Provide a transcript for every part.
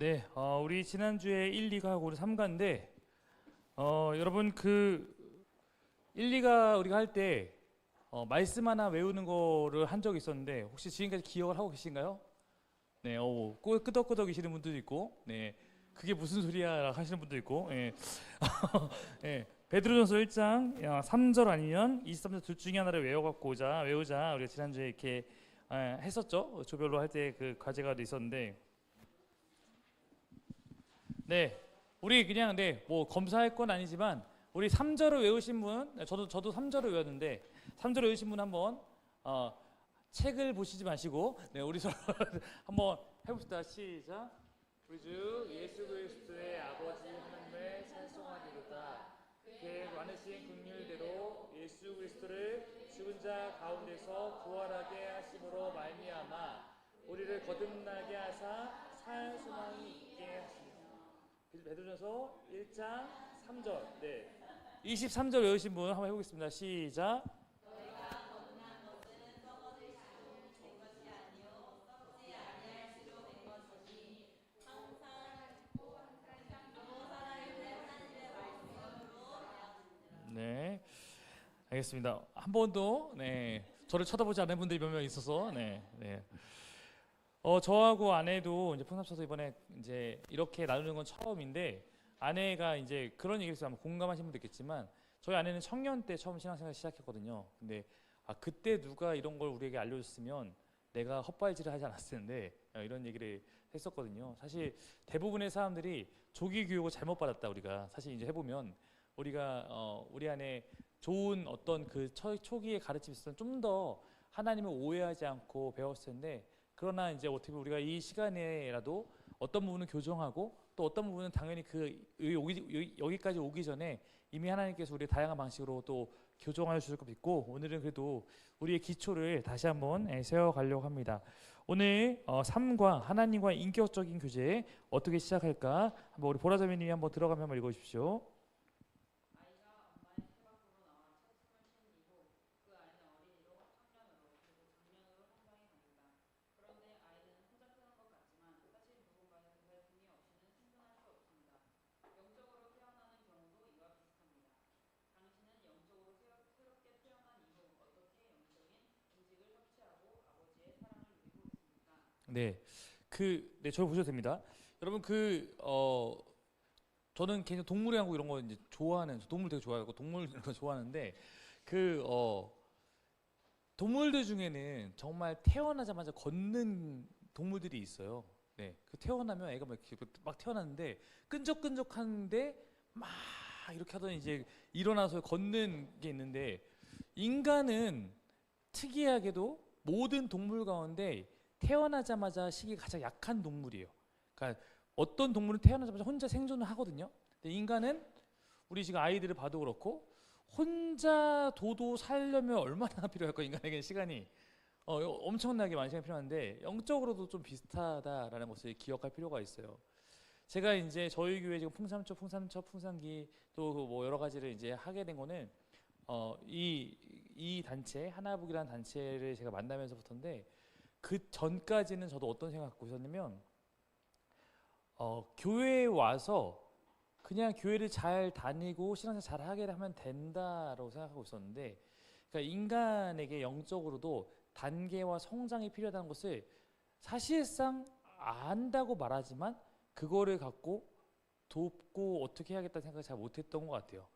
네, 우리 지난주에 1, 2가 하고 우리 3가인데 여러분 그 1, 2가 우리가 할 때 말씀 하나 외우는 거를 한 적이 있었는데 혹시 지금까지 기억을 하고 계신가요? 네, 끄덕끄덕 계시는 분들도 있고, 네, 그게 무슨 소리야 하시는 분도 있고, 예. 예, 베드로전서 1장 3절 아니면 23절 둘 중에 하나를 외우자 우리가 지난주에 이렇게 했었죠. 조별로 할 때 그 과제가 있었는데, 네, 우리 그냥 뭐 검사할 건 아니지만 우리 3절을 외우신 분, 저도 3절을 외웠는데 3절을 외우신 분 한번 책을 보시지 마시고, 네, 우리 서로 한번 해봅시다. 시작. 우리 주 예수 그리스도의 아버지 하나님을 찬송하리로다. 그의 많으신 긍휼대로 예수 그리스도를 죽은 자 가운데서 부활하게 하심으로 말미암아 우리를 거듭나게 하사 살 소망이 있게 하시니. 베드로전서 1장 3절. 네. 23절 외우신 분 한번 해보겠습니다. 시작. 네, 알겠습니다. 한 번도 저를 쳐다보지 않은 분들이 몇 명 있어서 저하고 아내도 이제 풍삼쳐서 이번에 이제 이렇게 나누는 건 처음인데 아내가 이제 그런 얘기를 해서 공감하시는 분도 있겠지만 저희 아내는 청년 때 처음 신앙생활 시작했거든요. 근데 그때 누가 이런 걸 우리에게 알려줬으면 내가 헛발질을 하지 않았을 텐데 이런 얘기를 했었거든요. 사실 대부분의 사람들이 조기 교육을 잘못 받았다. 우리가 사실 이제 해보면 우리가 우리 안에 좋은 어떤 그 초기의 가르침이 있었던 좀 더 하나님을 오해하지 않고 배웠을 텐데, 그러나 이제 어떻게 보면 우리가 이 시간에라도 어떤 부분은 교정하고 또 어떤 부분은 당연히 여기까지 오기 전에 이미 하나님께서 우리 다양한 방식으로 또 교정하여 주실 것 믿고, 오늘은 그래도 우리의 기초를 다시 한번 세워가려고 합니다. 오늘 삶과 하나님과 인격적인 교제 어떻게 시작할까 한번 우리 보라자매님이 한번 들어가면 한번 읽어주십시오. 네, 저를 보셔도 됩니다. 여러분 저는 개인적으로 동물애하고 이런 거 이제 동물 되게 좋아하고 동물 이런 거 좋아하는데 그 동물들 중에는 정말 태어나자마자 걷는 동물들이 있어요. 네, 그 태어나면 애가 막 태어났는데 끈적끈적한데 막 이렇게 하더니 이제 일어나서 걷는 게 있는데, 인간은 특이하게도 모든 동물 가운데 태어나자마자 식이 가장 약한 동물이에요. 그러니까 어떤 동물은 태어나자마자 혼자 생존을 하거든요. 근데 인간은 우리 지금 아이들을 봐도 그렇고 혼자 도도 살려면 얼마나 필요할까? 인간에게는 시간이 엄청나게 많은 시간이 필요한데 영적으로도 좀 비슷하다라는 것을 기억할 필요가 있어요. 제가 이제 저희 교회 지금 풍삼초, 풍산기 또 뭐 여러 가지를 이제 하게 된 거는 이 단체 하나북이라는 단체를 제가 만나면서부터인데, 그 전까지는 저도 어떤 생각 갖고 있었냐면 교회에 와서 그냥 교회를 잘 다니고 신앙생활 잘 하게 하면 된다라고 생각하고 있었는데, 그러니까 인간에게 영적으로도 단계와 성장이 필요하다는 것을 사실상 안다고 말하지만 그거를 갖고 돕고 어떻게 해야겠다는 생각을 잘 못했던 것 같아요.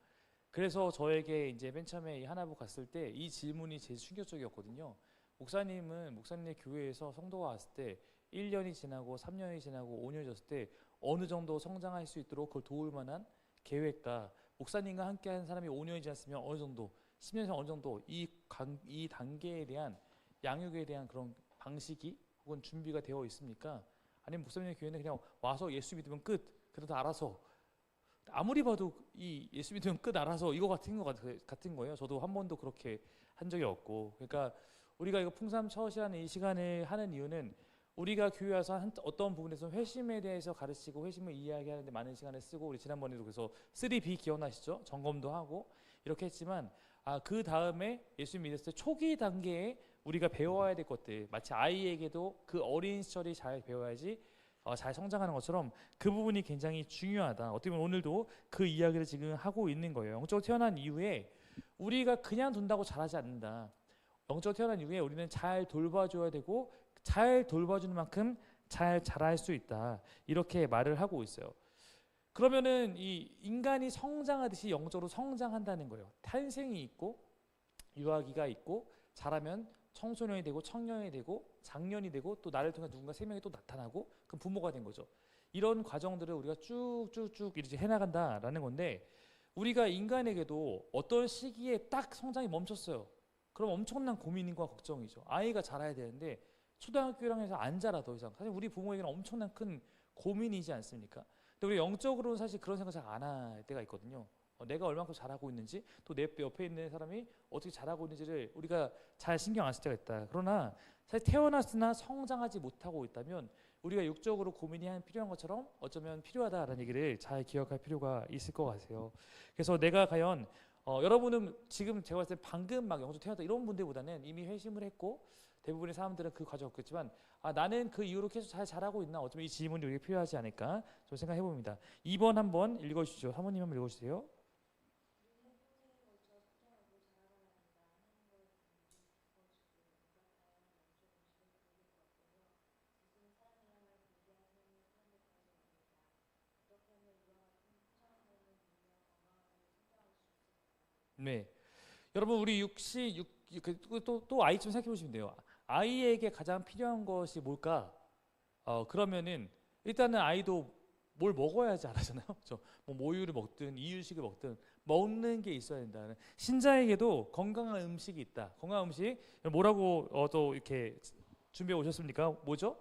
그래서 저에게 이제 맨 처음에 이 하나부 갔을 때 이 질문이 제일 충격적이었거든요. 목사님의 교회에서 성도가 왔을 때 1년이 지나고 3년이 지나고 5년이 지났을 때 어느 정도 성장할 수 있도록 그걸 도울 만한 계획과, 목사님과 함께 하는 사람이 5년이 지났으면 어느 정도, 10년이 어느 정도 이 단계에 대한 양육에 대한 그런 방식이 혹은 준비가 되어 있습니까? 아니면 목사님의 교회는 그냥 와서 예수 믿으면 끝, 그러다 알아서, 아무리 봐도 이 예수 믿으면 끝 알아서 이거 같은 거예요. 저도 한 번도 그렇게 한 적이 없고. 그러니까 우리가 이거 풍삼 처시하는 이 시간을 하는 이유는 우리가 교회 와서 어떤 부분에서 회심에 대해서 가르치고 회심을 이야기하는데 많은 시간을 쓰고, 우리 지난번에도 그래서 3B 기억나시죠? 점검도 하고 이렇게 했지만 그 다음에 예수 믿었을 때 초기 단계에 우리가 배워야 될 것들, 마치 아이에게도 그 어린 시절이 잘 배워야지 잘 성장하는 것처럼 그 부분이 굉장히 중요하다. 어떻게 보면 오늘도 그 이야기를 지금 하고 있는 거예요. 영적으로 태어난 이후에 우리가 그냥 둔다고 자라지 않는다. 영적으로 태어난 이후에 우리는 잘 돌봐줘야 되고 잘 돌봐주는 만큼 잘 자랄 수 있다. 이렇게 말을 하고 있어요. 그러면은 이 인간이 성장하듯이 영적으로 성장한다는 거예요. 탄생이 있고 유아기가 있고 자라면 청소년이 되고 청년이 되고 장년이 되고 또 나를 통해 누군가 생명이 또 나타나고 그럼 부모가 된 거죠. 이런 과정들을 우리가 쭉쭉쭉 이렇게 해나간다라는 건데 우리가 인간에게도 어떤 시기에 딱 성장이 멈췄어요. 그럼 엄청난 고민과 걱정이죠. 아이가 자라야 되는데 초등학교 1학년에서 안 자라 더 이상. 사실 우리 부모에게는 엄청난 큰 고민이지 않습니까? 근데 우리 영적으로는 사실 그런 생각 잘 안 할 때가 있거든요. 내가 얼만큼 잘하고 있는지 또 내 옆에 있는 사람이 어떻게 잘하고 있는지를 우리가 잘 신경 안 쓸 때가 있다. 그러나 사실 태어났으나 성장하지 못하고 있다면 우리가 육적으로 고민이 필요한 것처럼 어쩌면 필요하다라는 얘기를 잘 기억할 필요가 있을 것 같아요. 그래서 내가 과연 여러분은 지금 제가 봤을 때 방금 막 영적 태어났다 이런 분들보다는 이미 회심을 했고 대부분의 사람들은 그 과정 없겠지만 나는 그 이후로 계속 잘 자라고 있나 어쩌면 이 질문이 우리에게 필요하지 않을까 좀 생각해 봅니다. 2번 한번 읽어주시죠. 사모님 한번 읽어주세요. 네, 여러분 우리 또 아이 좀 생각해 보시면 돼요. 아이에게 가장 필요한 것이 뭘까? 그러면은 일단은 아이도 뭘 먹어야지 잘하잖아요. 그렇죠? 뭐 모유를 먹든 이유식을 먹든 먹는 게 있어야 된다. 신자에게도 건강한 음식이 있다. 건강한 음식 뭐라고 또 이렇게 준비해 오셨습니까? 뭐죠?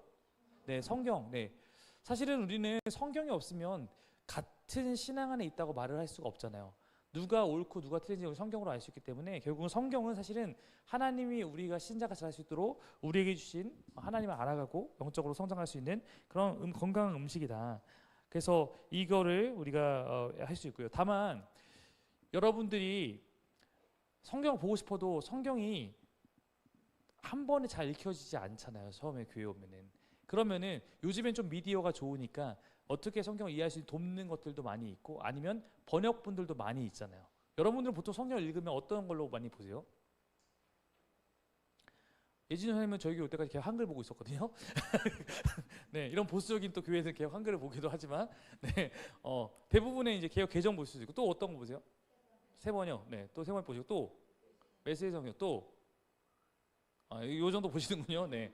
네, 성경. 네, 사실은 우리는 성경이 없으면 같은 신앙 안에 있다고 말을 할 수가 없잖아요. 누가 옳고 누가 틀린지 성경으로 알 수 있기 때문에 결국은 성경은 사실은 하나님이 우리가 신자가 잘 할 수 있도록 우리에게 주신 하나님을 알아가고 영적으로 성장할 수 있는 그런 건강한 음식이다. 그래서 이거를 우리가 할 수 있고요. 다만 여러분들이 성경을 보고 싶어도 성경이 한 번에 잘 읽혀지지 않잖아요. 처음에 교회 오면은. 그러면은 요즘엔 좀 미디어가 좋으니까 어떻게 성경을 이해할 수 있는 돕는 것들도 많이 있고 아니면 번역본들도 많이 있잖아요. 여러분들은 보통 성경을 읽으면 어떤 걸로 많이 보세요? 예진 선생님은 저희 교회 올 때까지 계속 한글 보고 있었거든요. 네, 이런 보수적인 또 교회에서 계속 한글을 보기도 하지만, 네, 대부분의 이제 개혁 개정 볼 수 있고 또 어떤 거 보세요? 세 번이요. 네, 또 세 번 보시고 또 메시지 성경 또 요 정도 보시는군요. 네,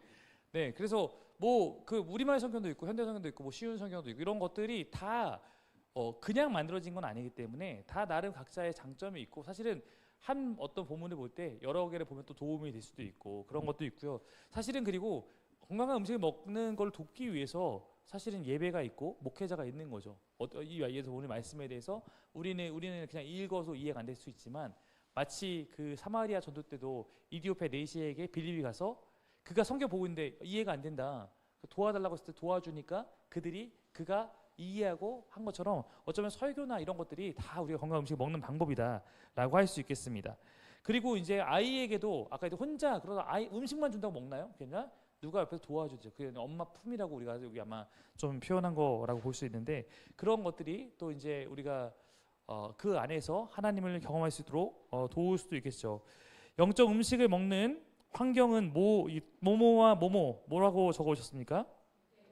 네, 그래서 뭐 그 우리말 성경도 있고 현대 성경도 있고 뭐 쉬운 성경도 있고 이런 것들이 다 그냥 만들어진 건 아니기 때문에 다 나름 각자의 장점이 있고 사실은 한 어떤 본문을 볼 때 여러 개를 보면 또 도움이 될 수도 있고 그런 것도 있고요. 사실은 그리고 건강한 음식을 먹는 걸 돕기 위해서 사실은 예배가 있고 목회자가 있는 거죠. 이 예서 오늘 말씀에 대해서 우리는 그냥 읽어서 이해가 안 될 수 있지만 마치 그 사마리아 전도 때도 이디오페 네시에게 빌립이 가서 그가 성경 보고 있는데 이해가 안 된다. 도와달라고 했을 때 도와주니까 그가 이해하고 한 것처럼 어쩌면 설교나 이런 것들이 다 우리가 건강한 음식을 먹는 방법이다라고 할 수 있겠습니다. 그리고 이제 아이에게도 아까 혼자 그러다 아이 음식만 준다고 먹나요? 그냥 누가 옆에서 도와주죠. 그게 엄마 품이라고 우리가 여기 아마 좀 표현한 거라고 볼 수 있는데 그런 것들이 또 이제 우리가 그 안에서 하나님을 경험할 수 있도록 도울 수도 있겠죠. 영적 음식을 먹는 환경은 뭐뭐와 뭐라고 적어 오셨습니까?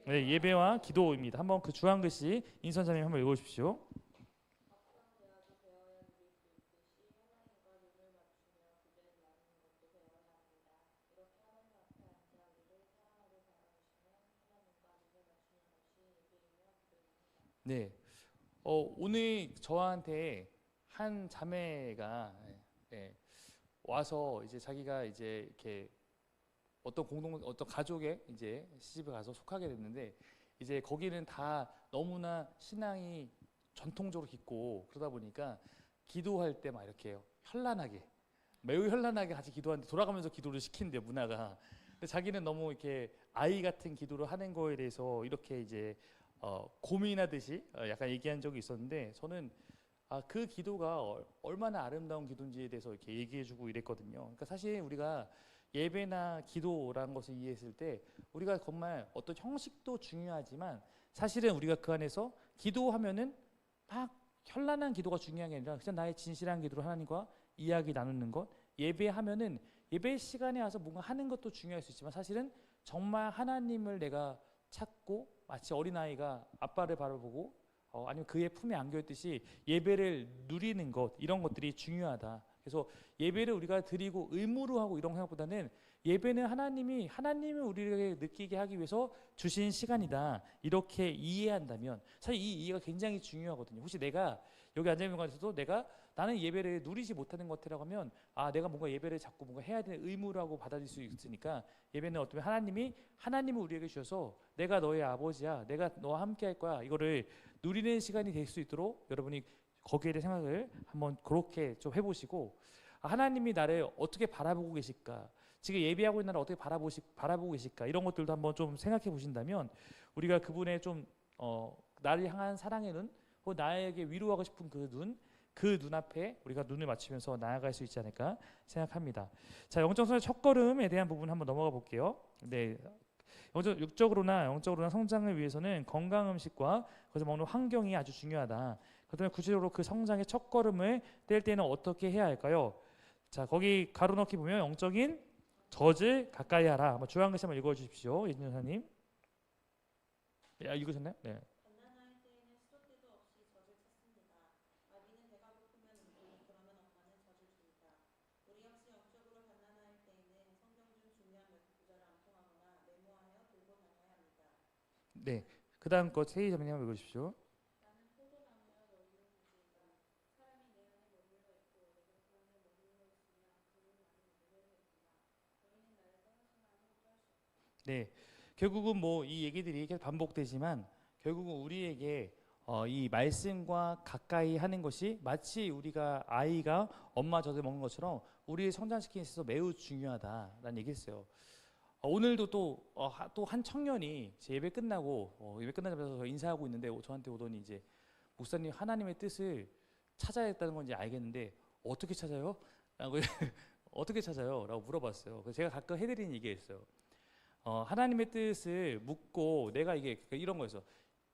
네, 예배와 기도입니다. 한번 그 주한 글씨 인선자님 한번 읽어주십시오. 네, 오늘 저한테 한 자매가 네, 와서 이제 자기가 이제 이렇게 어떤 가족의 이제 시집을 가서 속하게 됐는데 이제 거기는 다 너무나 신앙이 전통적으로 깊고 그러다 보니까 기도할 때 막 이렇게 현란하게 매우 현란하게 같이 기도하는데 돌아가면서 기도를 시킨대요 문화가. 근데 자기는 너무 이렇게 아이 같은 기도를 하는 거에 대해서 이렇게 이제 고민하듯이 약간 얘기한 적이 있었는데 저는 그 기도가 얼마나 아름다운 기도인지에 대해서 이렇게 얘기해주고 이랬거든요. 그러니까 사실 우리가 예배나 기도라는 것을 이해했을 때 우리가 정말 어떤 형식도 중요하지만 사실은 우리가 그 안에서 기도하면은 막 현란한 기도가 중요한 게 아니라 그냥 나의 진실한 기도로 하나님과 이야기 나누는 것, 예배하면은 예배 시간에 와서 뭔가 하는 것도 중요할 수 있지만 사실은 정말 하나님을 내가 찾고 마치 어린아이가 아빠를 바라보고 아니면 그의 품에 안겨있듯이 예배를 누리는 것, 이런 것들이 중요하다. 그래서 예배를 우리가 드리고 의무로 하고 이런 생각보다는 예배는 하나님을 우리에게 느끼게 하기 위해서 주신 시간이다, 이렇게 이해한다면 사실 이 이해가 굉장히 중요하거든요. 혹시 내가 여기 앉아 있는 곳에서도 나는 예배를 누리지 못하는 것 같으라고 하면 내가 뭔가 예배를 자꾸 뭔가 해야 되는 의무라고 받아들일 수 있으니까, 예배는 어쩌면 하나님을 우리에게 주셔서 내가 너의 아버지야, 내가 너와 함께 할 거야, 이거를 누리는 시간이 될 수 있도록 여러분이 거기에 대해 생각을 한번 그렇게 좀 해보시고, 하나님이 나를 어떻게 바라보고 계실까, 지금 예배하고 있는 나를 어떻게 바라보고 계실까, 이런 것들도 한번 좀 생각해 보신다면 우리가 그분의 좀 나를 향한 사랑의 눈, 혹은 나에게 위로하고 싶은 그 눈앞에 우리가 눈을 맞추면서 나아갈 수 있지 않을까 생각합니다. 자, 영적성의 첫걸음에 대한 부분 한번 넘어가 볼게요. 네, 육적으로나 영적으로나 성장을 위해서는 건강 음식과 거기서 먹는 환경이 아주 중요하다. 그렇다면 구체적으로 그 성장의 첫걸음을 뗄 때는 어떻게 해야 할까요? 자, 거기 가로넣기 보면 영적인 젖을 가까이 하라. 한번 주한 글씨 한번 읽어주십시오, 예진 여사님. 읽으셨나요? 네. 네. 그다음 거 세희 자매님 한번 읽어주십시오. 네. 결국은 뭐 이 얘기들이 계속 반복되지만 결국은 우리에게 이 말씀과 가까이 하는 것이 마치 우리가 아이가 엄마 젖을 먹는 것처럼 우리를 성장시키는 데 있어서 매우 중요하다라는 얘기했어요. 오늘도 또 한 청년이 제 예배 끝나고 예배 끝나자마자 인사하고 있는데 저한테 오더니 이제 목사님, 하나님의 뜻을 찾아야겠다는 건지 알겠는데 어떻게 찾아요? 라고 어떻게 찾아요? 라고 물어봤어요. 그래서 제가 가끔 해드리는 얘기였어요. 하나님의 뜻을 묻고 내가 이게 이런 거였어.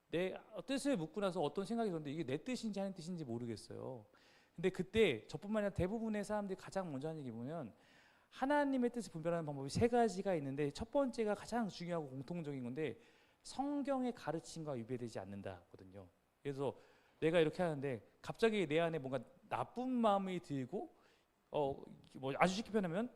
내 뜻을 묻고 나서 어떤 생각이 들었는데 이게 내 뜻인지 하는 뜻인지 모르겠어요. 근데 그때 저뿐만 아니라 대부분의 사람들이 가장 먼저 하는 얘기 보면 하나님의 뜻을 분별하는 방법이 세 가지가 있는데 첫 번째가 가장 중요하고 공통적인 건데 성경의 가르침과 위배되지 않는다거든요. 그래서 내가 이렇게 하는데 갑자기 내 안에 뭔가 나쁜 마음이 들고 뭐 아주 쉽게 표현하면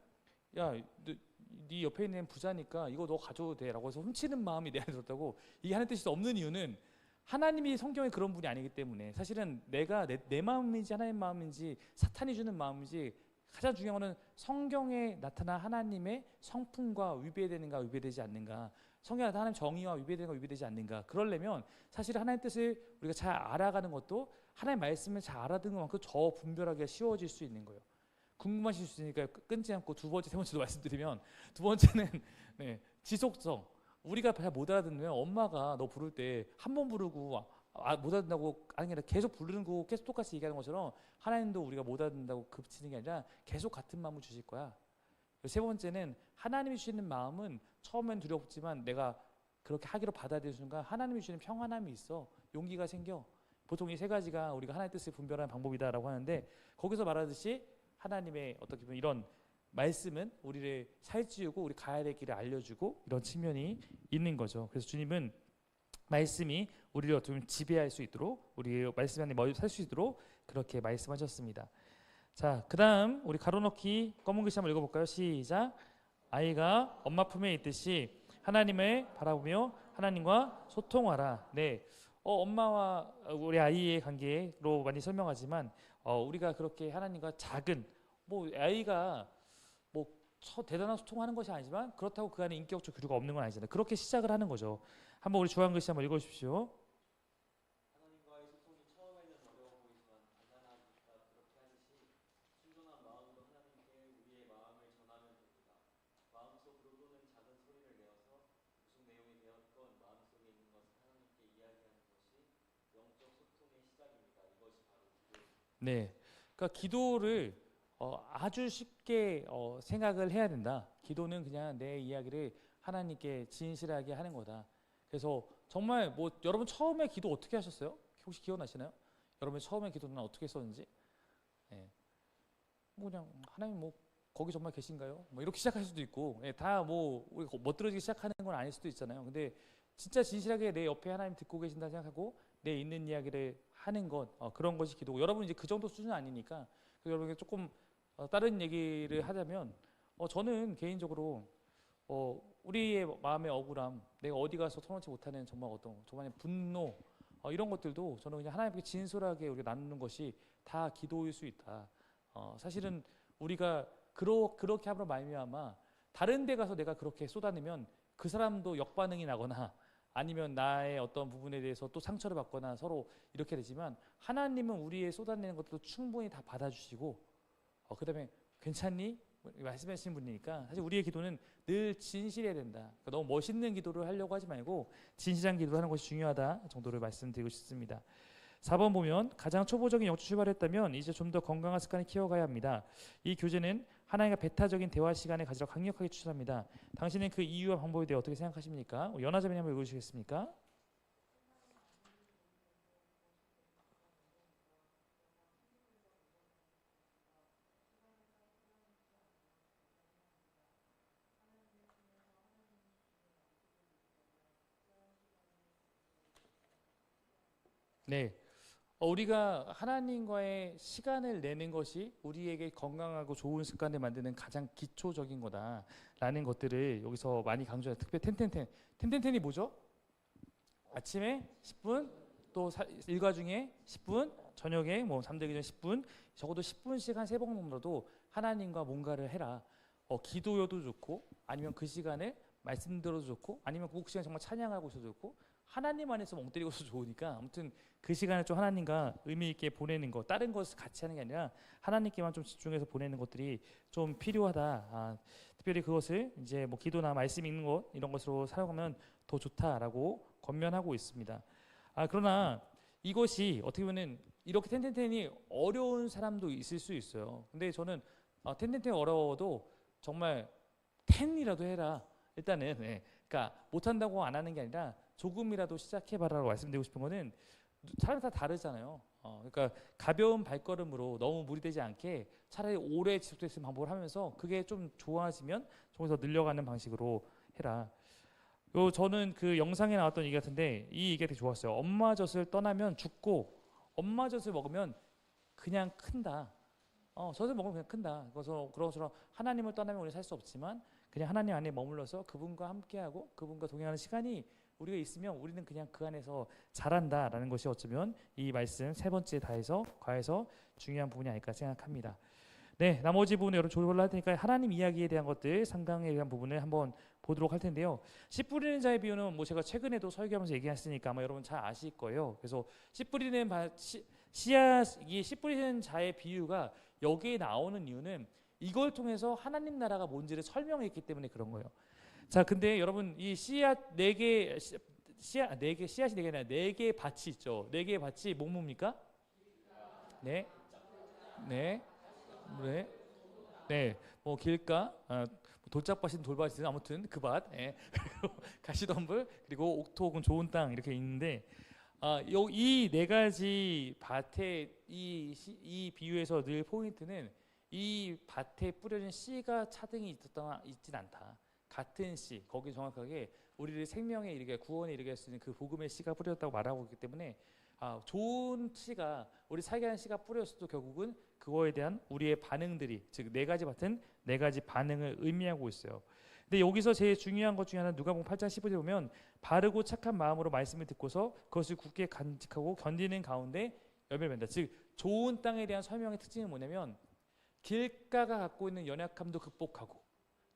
네 옆에 있는 부자니까 이거 너 가져도 돼라고 해서 훔치는 마음이 내 안에 들었다고, 이게 하는 뜻이 없는 이유는 하나님이 성경에 그런 분이 아니기 때문에 사실은 내가 내 마음인지 하나님 마음인지 사탄이 주는 마음인지 가장 중요한 거는 성경에 나타난 하나님의 성품과 위배되는가 위배되지 않는가, 성경에 나타난 하나님 정의와 위배되는가 위배되지 않는가, 그러려면 사실 하나님의 뜻을 우리가 잘 알아가는 것도 하나님의 말씀을 잘 알아듣는 것만큼 더 분별하기가 쉬워질 수 있는 거예요. 궁금하실 수 있으니까 끊지 않고 두 번째, 세 번째도 말씀드리면, 두 번째는 네, 지속성. 우리가 잘 못 알아듣는, 엄마가 너 부를 때 한 번 부르고 못 알아듣는다고 하는 게 아니라 계속 부르는 거 계속 똑같이 얘기하는 것처럼 하나님도 우리가 못 알아듣는다고 그치는 게 아니라 계속 같은 마음을 주실 거야. 세 번째는 하나님이 주시는 마음은 처음엔 두렵지만 내가 그렇게 하기로 받아들이는 순간 하나님이 주시는 평안함이 있어. 용기가 생겨. 보통 이 세 가지가 우리가 하나님의 뜻을 분별하는 방법이다라고 하는데, 거기서 말하듯이 하나님의 어떻게 보면 이런 말씀은 우리를 살찌우고 우리 가야 될 길을 알려주고 이런 측면이 있는 거죠. 그래서 주님은 말씀이 우리를 어떻게 보면 지배할 수 있도록, 우리 말씀 안에 살 수 있도록 그렇게 말씀하셨습니다. 자, 그 다음 우리 가로넣기 검은 글씨 한번 읽어볼까요? 시작. 아이가 엄마 품에 있듯이 하나님을 바라보며 하나님과 소통하라. 네, 엄마와 우리 아이의 관계로 많이 설명하지만 우리가 그렇게 하나님과 작은, 뭐 아이가 뭐 대단한 소통하는 것이 아니지만 그렇다고 그 안에 인격적 교류가 없는 건 아니잖아요. 그렇게 시작을 하는 거죠. 한번 우리 주한 글씨 한번 읽어주십시오. 네, 그러니까 기도를 아주 쉽게 생각을 해야 된다. 기도는 그냥 내 이야기를 하나님께 진실하게 하는 거다. 그래서 정말 뭐 여러분 처음에 기도 어떻게 하셨어요? 혹시 기억나시나요? 여러분 처음에 기도는 어떻게 했었는지? 예. 뭐 그냥 하나님 뭐 거기 정말 계신가요? 뭐 이렇게 시작할 수도 있고, 예, 다뭐 멋들어지기 시작하는 건 아닐 수도 있잖아요. 근데 진짜 진실하게 내 옆에 하나님 듣고 계신다 생각하고 내 있는 이야기를 하는 것, 그런 것이 기도고, 여러분 이제 그 정도 수준은 아니니까 여러분에게 조금 다른 얘기를 하자면, 저는 개인적으로 우리의 마음의 억울함, 내가 어디 가서 털어놓지 못하는 정말 정말 분노, 이런 것들도 저는 그냥 하나님께 진솔하게 우리가 나누는 것이 다 기도일 수 있다. 사실은 우리가 그렇게 함으로 말미암아 다른 데 가서 내가 그렇게 쏟아내면 그 사람도 역반응이 나거나 아니면 나의 어떤 부분에 대해서 또 상처를 받거나 서로 이렇게 되지만, 하나님은 우리의 쏟아내는 것도 충분히 다 받아주시고, 그 다음에 괜찮니? 말씀하시는 분이니까 사실 우리의 기도는 늘 진실해야 된다. 그러니까 너무 멋있는 기도를 하려고 하지 말고 진실한 기도를 하는 것이 중요하다 정도를 말씀드리고 싶습니다. 4번 보면, 가장 초보적인 영적 출발을 했다면 이제 좀 더 건강한 습관을 키워가야 합니다. 이 교재는 하나님과 배타적인 대화 시간을 가지도록 강력하게 추천합니다. 당신은 그 이유와 방법에 대해 어떻게 생각하십니까? 연하자매님 한번 읽어주시겠습니까? 네. 우리가 하나님과의 시간을 내는 것이 우리에게 건강하고 좋은 습관을 만드는 가장 기초적인 거다라는 것들을 여기서 많이 강조해요. 특별히 텐텐텐이 뭐죠? 아침에 10분, 또 일과 중에 10분, 저녁에 뭐 잠들기 전 10분, 적어도 10분씩 한 3번 정도도 하나님과 뭔가를 해라. 기도여도 좋고, 아니면 그 시간에 말씀 들어도 좋고, 아니면 그 시간 정말 찬양하고 있어도 좋고, 하나님 안에서 멍 때리고 있어도 좋으니까, 아무튼 그 시간을 좀 하나님과 의미 있게 보내는 거, 다른 것을 같이 하는 게 아니라 하나님께만 좀 집중해서 보내는 것들이 좀 필요하다. 특별히 그것을 이제 뭐 기도나 말씀 읽는 것 이런 것으로 사용하면 더 좋다라고 권면하고 있습니다. 그러나 이것이 어떻게 보면 이렇게 텐텐텐이 어려운 사람도 있을 수 있어요. 근데 저는 텐텐텐 어려워도 정말 텐이라도 해라. 일단은, 그러니까 못한다고 안 하는 게 아니라 조금이라도 시작해봐라라고 말씀드리고 싶은 거는, 사람 다 다르잖아요. 그러니까 가벼운 발걸음으로 너무 무리되지 않게 차라리 오래 지속될 수 있는 방법을 하면서 그게 좀 좋아지면 조금 더 늘려가는 방식으로 해라. 저는 그 영상에 나왔던 얘기 같은데 이 얘기가 되게 좋았어요. 엄마 젖을 떠나면 죽고 엄마 젖을 먹으면 그냥 큰다. 젖을 먹으면 그냥 큰다. 그래서 그런 것처럼 하나님을 떠나면 우리는 살 수 없지만 그냥 하나님 안에 머물러서 그분과 함께하고 그분과 동행하는 시간이 우리가 있으면 우리는 그냥 그 안에서 자란다라는 것이 어쩌면 이 말씀 세 번째 과에서 중요한 부분이 아닐까 생각합니다. 네, 나머지 부분은 여러분 조율을 할 테니까 하나님 이야기에 대한 것들, 상강에 대한 부분을 한번 보도록 할 텐데요. 씨 뿌리는 자의 비유는 뭐 제가 최근에도 설교하면서 얘기했으니까 아마 여러분 잘 아실 거예요. 그래서 씨 뿌리는 이 씨 뿌리는 자의 비유가 여기에 나오는 이유는 이걸 통해서 하나님 나라가 뭔지를 설명했기 때문에 그런 거예요. 자, 근데 여러분 이 씨앗 씨앗이 네 개나 네 개의 밭이 있죠. 네 개의 밭이 뭡니까? 네, 네, 네, 네. 뭐 길가, 돌짝밭이든 돌밭이든 아무튼 그 밭, 그리고 가시덤불, 그리고 옥토 혹은 좋은 땅 이렇게 있는데, 이 네 가지 밭의 이 비유에서 늘 포인트는 이 밭에 뿌려진 씨가 차등이 있진 않다. 같은 씨, 거기 정확하게 우리를 생명에 이르게 구원에 이르게 할 수 있는 그 복음의 씨가 뿌려졌다고 말하고 있기 때문에, 좋은 씨가 우리 살게 하는 씨가 뿌렸어도 결국은 그거에 대한 우리의 반응들이, 즉 네 가지 밭은 네 가지 반응을 의미하고 있어요. 근데 여기서 제일 중요한 것 중에 하나는 누가복음 8장 15절에 보면 바르고 착한 마음으로 말씀을 듣고서 그것을 굳게 간직하고 견디는 가운데 열매를 맺는다. 즉 좋은 땅에 대한 설명의 특징이 뭐냐면, 길가가 갖고 있는 연약함도 극복하고,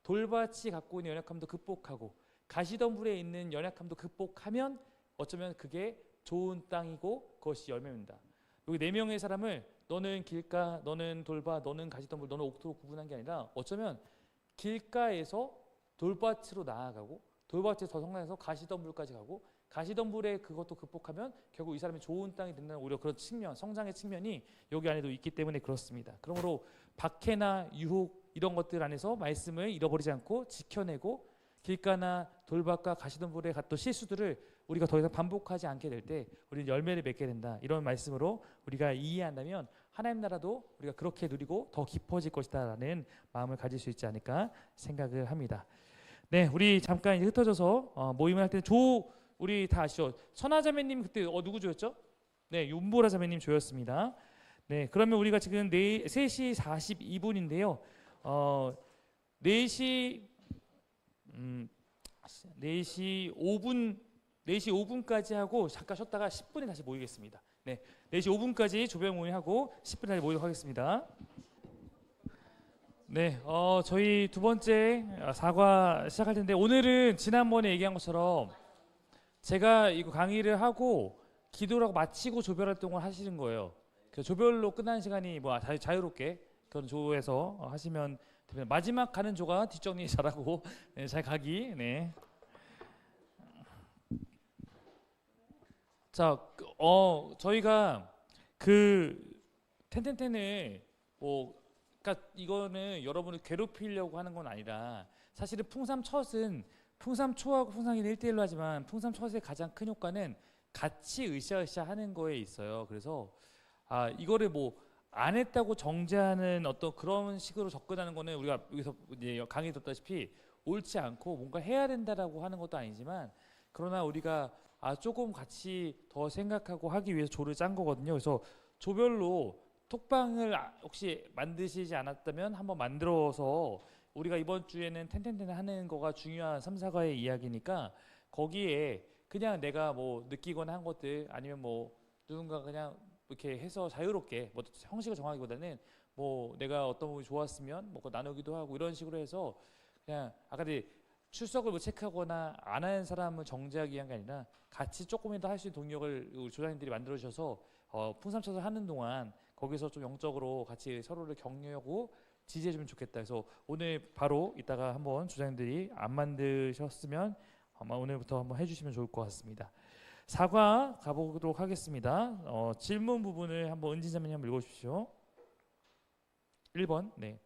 돌밭이 갖고 있는 연약함도 극복하고, 가시덤불에 있는 연약함도 극복하면 어쩌면 그게 좋은 땅이고 그것이 열매입니다. 여기 네 명의 사람을 너는 길가, 너는 돌밭, 너는 가시덤불, 너는 옥토로 구분한 게 아니라 어쩌면 길가에서 돌밭으로 나아가고, 돌밭에서 더 성장해서 가시덤불까지 가고, 가시덤불에 그것도 극복하면 결국 이 사람이 좋은 땅이 된다는 오히려 그런 측면, 성장의 측면이 여기 안에도 있기 때문에 그렇습니다. 그러므로 박해나 유혹 이런 것들 안에서 말씀을 잃어버리지 않고 지켜내고 길가나 돌밭과 가시덤불에 갔던 실수들을 우리가 더 이상 반복하지 않게 될 때 우리는 열매를 맺게 된다. 이런 말씀으로 우리가 이해한다면 하나님 나라도 우리가 그렇게 누리고 더 깊어질 것이다라는 마음을 가질 수 있지 않을까 생각을 합니다. 네, 우리 잠깐 이제 흩어져서 모임을 할 때는 우리 다 아시죠? 선화자매님 그때 누구 조였죠? 네, 윤보라 자매님 조였습니다. 네, 그러면 우리가 지금 3시 42분인데요. 4시 4시 5분 4시 5분까지 하고 잠깐 쉬었다가 10분에 다시 모이겠습니다. 네, 4시 5분까지 조별 모임하고 10분에 다시 모이도록 하겠습니다. 네, 저희 두 번째 사과 시작할 텐데 오늘은 지난번에 얘기한 것처럼 제가 이거 강의를 하고 기도를 하고 마치고 조별 활동을 하시는 거예요. 그 조별로 끝나는 시간이 뭐 자유롭게 그런 조에서 하시면 됩니다. 마지막 가는 조가 뒷정리 잘하고 네, 잘 가기. 네. 자, 저희가 그 텐텐텐을 그러니까 이거는 여러분을 괴롭히려고 하는 건 아니라 사실은 풍삼 첫은 풍삼 초하고 풍삼이는 1대1로 하지만 풍삼 첫의 가장 큰 효과는 같이 으쌰으쌰 하는 거에 있어요. 그래서 이거를 뭐 안 했다고 정죄하는 어떤 그런 식으로 접근하는 거는 우리가 여기서 이제 강의 듣다시피 옳지 않고 뭔가 해야 된다라고 하는 것도 아니지만 그러나 우리가 조금 같이 더 생각하고 하기 위해서 조를 짠 거거든요. 그래서 조별로 톡방을 혹시 만드시지 않았다면 한번 만들어서 우리가 이번 주에는 텐텐텐을 하는 거가 중요한 3, 4과의 이야기니까 거기에 그냥 내가 뭐 느끼거나 한 것들 아니면 뭐 누군가 그냥 이렇게 해서 자유롭게 뭐 형식을 정하기보다는 뭐 내가 어떤 부분이 좋았으면 뭐 나누기도 하고 이런 식으로 해서 그냥 아까 출석을 뭐 체크하거나 안 하는 사람을 정죄하기 위한 게 아니라 같이 조금이라도 할 수 있는 동력을 우리 조장님들이 만들어 주셔서 풍삼쳐서 하는 동안 거기서 좀 영적으로 같이 서로를 격려하고 지지해주면 좋겠다. 그래서 오늘 바로 이따가 한번 조장님들이 안 만드셨으면 아마 오늘부터 한번 해주시면 좋을 것 같습니다. 사과 가보도록 하겠습니다. 질문 부분을 한번 은진자매님 한번 읽어주십시오. 1번. 네.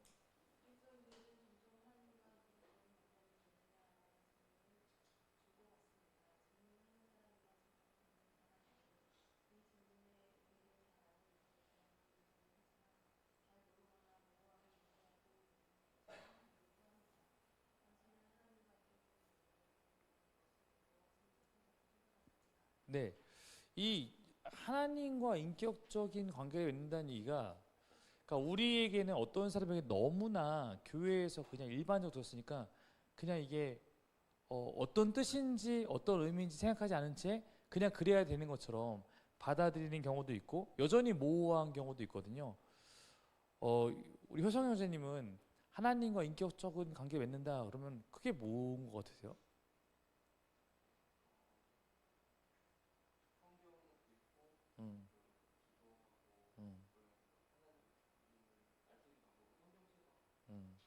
네. 이 하나님과 인격적인 관계를 맺는다는 얘기가 그러니까 우리에게는 어떤 사람에게 너무나 교회에서 그냥 일반적으로 들었으니까 그냥 이게 어떤 뜻인지 어떤 의미인지 생각하지 않은 채 그냥 그래야 되는 것처럼 받아들이는 경우도 있고 여전히 모호한 경우도 있거든요. 우리 효성 형제님은 하나님과 인격적인 관계 맺는다 그러면 그게 뭔 것 같으세요? 음, 음, 음,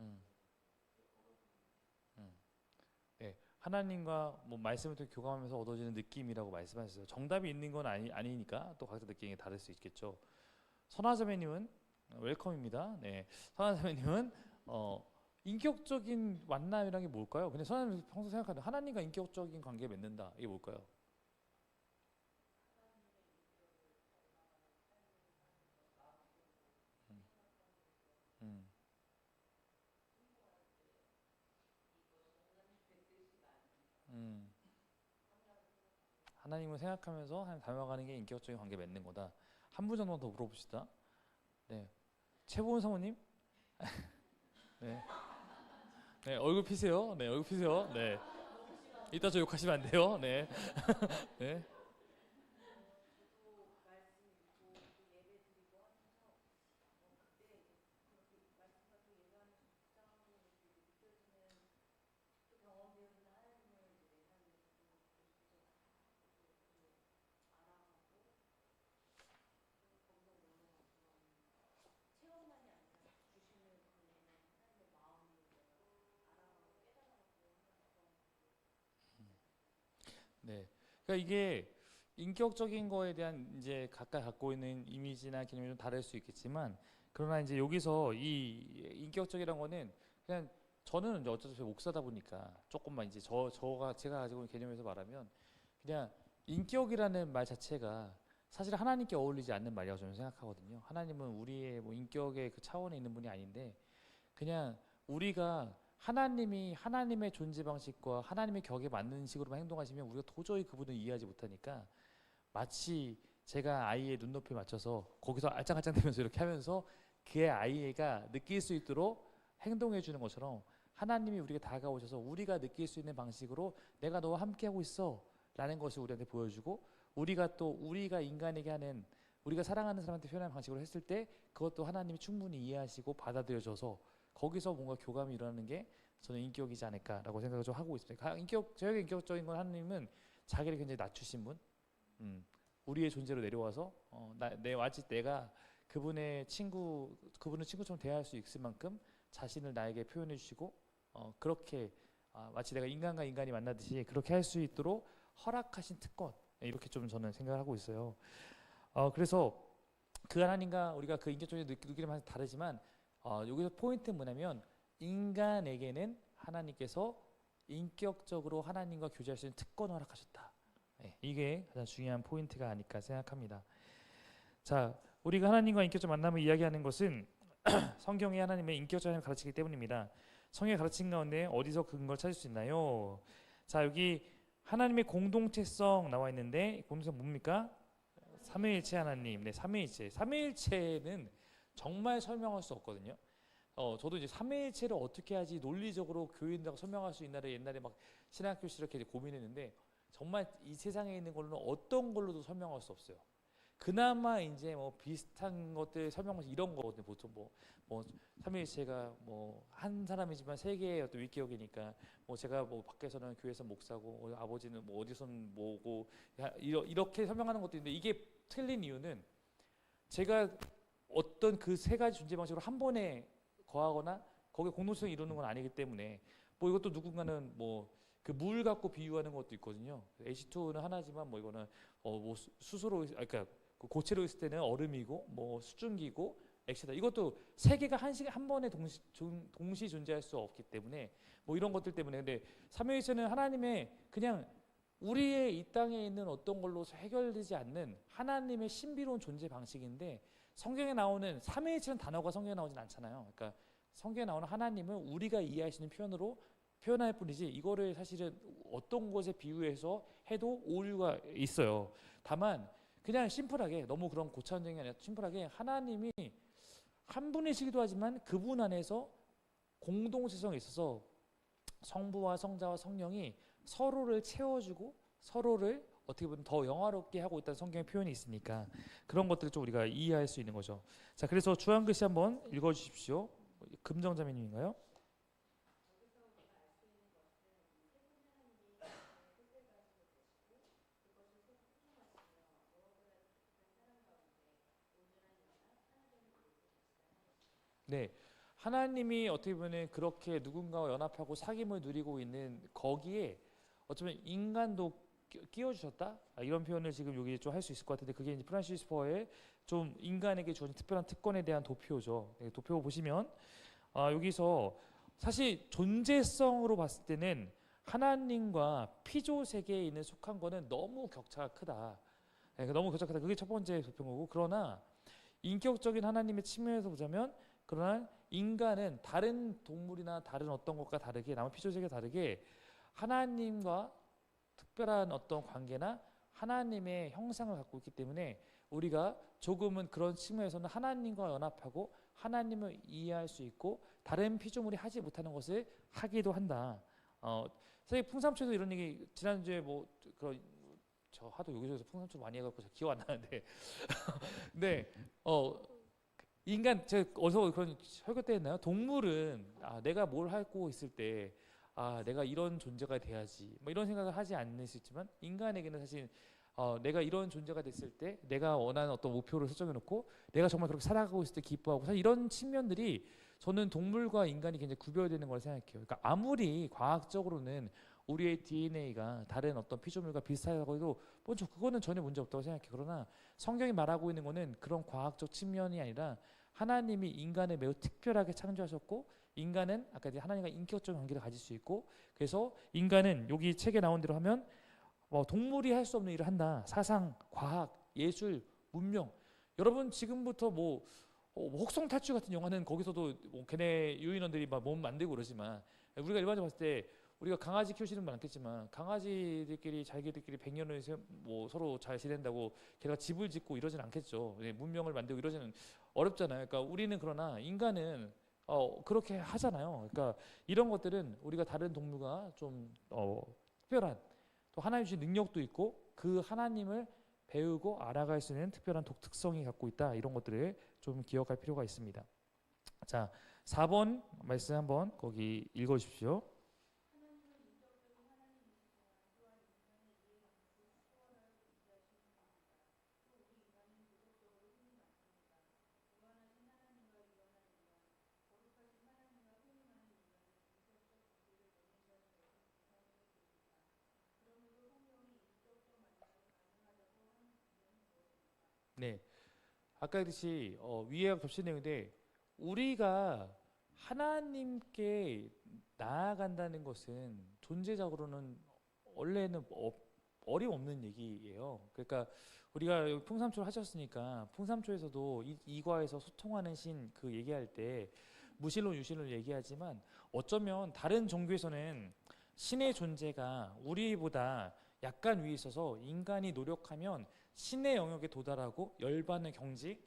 음, 음. 네, 하나님과 뭐 말씀을 통해 교감하면서 얻어지는 느낌이라고 말씀하셨어요. 정답이 있는 건 아니니까 또 각자 느낌이 다를 수 있겠죠. 선화자매님은 웰컴입니다. 네, 선화자매님은 인격적인 만남이란 게 뭘까요? 근데 선화자매님 평소 생각하는 하나님과 인격적인 관계 맺는다 이게 뭘까요? 음, 음. 음. 하나님을 생각하면서 하나님 닮아가는 게 인격적인 관계 맺는 거다. 한 분 정도 더 물어봅시다. 네, 최보은 사모님. 네, 네 얼굴 피세요. 네, 얼굴 피세요. 네, 이따 저 욕하시면 안 돼요. 네, 네, 네. 그러니까 이게 인격적인 거에 대한 이제 각각 갖고 있는 이미지나 개념이 좀 다를 수 있겠지만, 그러나 이제 여기서 이 인격적이란 거는 그냥 저는 이제 어쩌다 목사다 보니까 조금만 이제 저가 제가 가지고 있는 개념에서 말하면 그냥 인격이라는 말 자체가 사실 하나님께 어울리지 않는 말이라고 저는 생각하거든요. 하나님은 우리의 뭐 인격의 그 차원에 있는 분이 아닌데, 그냥 우리가 하나님이 하나님의 존재 방식과 하나님의 격에 맞는 식으로만 행동하시면 우리가 도저히 그분을 이해하지 못하니까, 마치 제가 아이의 눈높이에 맞춰서 거기서 알짱알짱대면서 이렇게 하면서 그 아이가 느낄 수 있도록 행동해 주는 것처럼, 하나님이 우리가 다가오셔서 우리가 느낄 수 있는 방식으로 내가 너와 함께하고 있어 라는 것을 우리한테 보여주고, 우리가 또 우리가 인간에게 하는, 우리가 사랑하는 사람한테 표현하는 방식으로 했을 때 그것도 하나님이 충분히 이해하시고 받아들여줘서 거기서 뭔가 교감이 일어나는 게 저는 인격이지 않을까라고 생각을 좀 하고 있습니다. 저에게 인격적인 건 하나님은 자기를 굉장히 낮추신 분, 우리의 존재로 내려와서 내가 그분의 친구, 그분을 친구처럼 대할 수 있을 만큼 자신을 나에게 표현해 주시고, 그렇게 마치 내가 인간과 인간이 만나듯이 그렇게 할 수 있도록 허락하신 특권, 이렇게 좀 저는 생각을 하고 있어요. 그래서 그 하나님과 우리가 그 인격적인 느낌이 다르지만, 여기서 포인트는 뭐냐면, 인간에게는 하나님께서 인격적으로 하나님과 교제할 수 있는 특권을 허락하셨다. 이게 가장 중요한 포인트가 아닐까 생각합니다. 자, 우리가 하나님과 인격적 만남을 이야기하는 것은 성경이 하나님의 인격적인 가르치기 때문입니다. 성경의 가르침 가운데 어디서 근거를 찾을 수 있나요? 자, 여기 하나님의 공동체성 나와 있는데, 공동체성 뭡니까? 삼위일체 하나님. 네, 삼위일체. 삼위일체는 정말 설명할 수 없거든요. 저도 이제 삼위일체를 어떻게 하지 논리적으로 교인들하고 설명할 수 있나를 옛날에 막 신학교 시절에 고민했는데, 정말 이 세상에 있는 걸로는 어떤 걸로도 설명할 수 없어요. 그나마 이제 뭐 비슷한 것들 설명하시 이런 거거든요. 보통 뭐 삼위일체가 뭐 한 사람이지만 세 개의 어떤 윗기억이니까, 뭐 제가 뭐 밖에서는 교회에서 목사고 아버지는 뭐 어디서는 뭐고, 이렇게 설명하는 것도 있는데, 이게 틀린 이유는 제가 어떤 그 세 가지 존재 방식으로 한 번에 거하거나 거기에 공동성을 이루는 건 아니기 때문에, 뭐 이것도 누군가는 뭐 그 물 갖고 비유하는 것도 있거든요. H2O는 하나지만 뭐 이거는 뭐 수소로, 그러니까 고체로 있을 때는 얼음이고 뭐 수증기고 액체다. 이것도 세 개가 한 번에 동시 존재할 수 없기 때문에, 뭐 이런 것들 때문에. 근데 삼위일체는 하나님의 그냥 우리의 이 땅에 있는 어떤 걸로 해결되지 않는 하나님의 신비로운 존재 방식인데, 성경에 나오는 삼위일체는 단어가 성경에 나오진 않잖아요. 그러니까 성경에 나오는 하나님은 우리가 이해할 수 있는 표현으로 표현할 뿐이지, 이거를 사실은 어떤 것에 비유해서 해도 오류가 있어요. 다만 그냥 심플하게, 너무 그런 고차원적인 게 아니라 심플하게, 하나님이 한 분이시기도 하지만 그분 안에서 공동체성에 있어서 성부와 성자와 성령이 서로를 채워주고 서로를 어떻게 보면 더 영화롭게 하고 있다는 성경의 표현이 있으니까, 그런 것들을 좀 우리가 이해할 수 있는 거죠. 자, 그래서 주한글씨 한번 읽어주십시오. 금정자매님인가요? 네, 하나님이 어떻게 보면 그렇게 누군가와 연합하고 사귐을 누리고 있는 거기에 어쩌면 인간도 끼워주셨다? 이런 표현을 지금 여기 좀 할 수 있을 것 같은데, 그게 이제 프란시스 포의 좀 인간에게 주어진 특별한 특권에 대한 도표죠. 네, 도표 보시면 여기서 사실 존재성으로 봤을 때는 하나님과 피조 세계에 있는 속한 거는 너무 격차가 크다. 네, 너무 격차가 크다. 그게 첫 번째 도표인 거고, 그러나 인격적인 하나님의 측면에서 보자면, 그러나 인간은 다른 동물이나 다른 어떤 것과 다르게, 남은 피조 세계와 다르게 하나님과 특별한 어떤 관계나 하나님의 형상을 갖고 있기 때문에, 우리가 조금은 그런 측면에서는 하나님과 연합하고 하나님을 이해할 수 있고 다른 피조물이 하지 못하는 것을 하기도 한다. 사실 풍삼초에도 이런 얘기, 지난주에 뭐 그런, 저 하도 여기저기서 풍삼초 많이 해갖고 저 기억 안 나는데 네, 인간, 제가 어디서 그런 설교 때 했나요? 동물은 내가 뭘 하고 있을 때 내가 이런 존재가 돼야지, 뭐 이런 생각을 하지 않을 수 있지만, 인간에게는 사실 내가 이런 존재가 됐을 때 내가 원하는 어떤 목표를 설정해 놓고 내가 정말 그렇게 살아가고 있을 때 기뻐하고, 사실 이런 측면들이 저는 동물과 인간이 굉장히 구별되는 걸 생각해요. 그러니까 아무리 과학적으로는 우리의 DNA가 다른 어떤 피조물과 비슷하다고 해도 먼저 그거는 전혀 문제 없다고 생각해. 그러나 성경이 말하고 있는 거는 그런 과학적 측면이 아니라 하나님이 인간을 매우 특별하게 창조하셨고 인간은 아까 이제 하나님과 인격적 관계를 가질 수 있고 그래서 인간은 여기 책에 나온 대로 하면 뭐 동물이 할 수 없는 일을 한다. 사상, 과학, 예술, 문명. 여러분 지금부터 뭐 혹성 탈출 같은 영화는 거기서도 뭐 걔네 유인원들이 막 몸 만들고 그러지만 우리가 일반적으로 봤을 때 우리가 강아지 키우시는 분 많겠지만 강아지들끼리 자기들끼리 100년을 뭐 서로 잘 지낸다고 걔가 집을 짓고 이러진 않겠죠. 문명을 만들고 이러지는 어렵잖아요. 그러니까 우리는 그러나 인간은 그렇게 하잖아요. 그러니까 이런 것들은 우리가 다른 동물과 좀 특별한 또 하나님 주신 능력도 있고 그 하나님을 배우고 알아갈 수 있는 특별한 독특성이 갖고 있다. 이런 것들을 좀 기억할 필요가 있습니다. 자, 4번 말씀 한번 거기 읽어 주십시오. 네. 아까 그랬듯이 위에 겹친 내용인데 우리가 하나님께 나아간다는 것은 존재적으로는 원래는 어림없는 얘기예요. 그러니까 우리가 여기 풍삼초를 하셨으니까 풍삼초에서도 이과에서 소통하는 신 그 얘기할 때 무신론 유신론을 얘기하지만 어쩌면 다른 종교에서는 신의 존재가 우리보다 약간 위에 있어서 인간이 노력하면 신의 영역에 도달하고 열반의 경지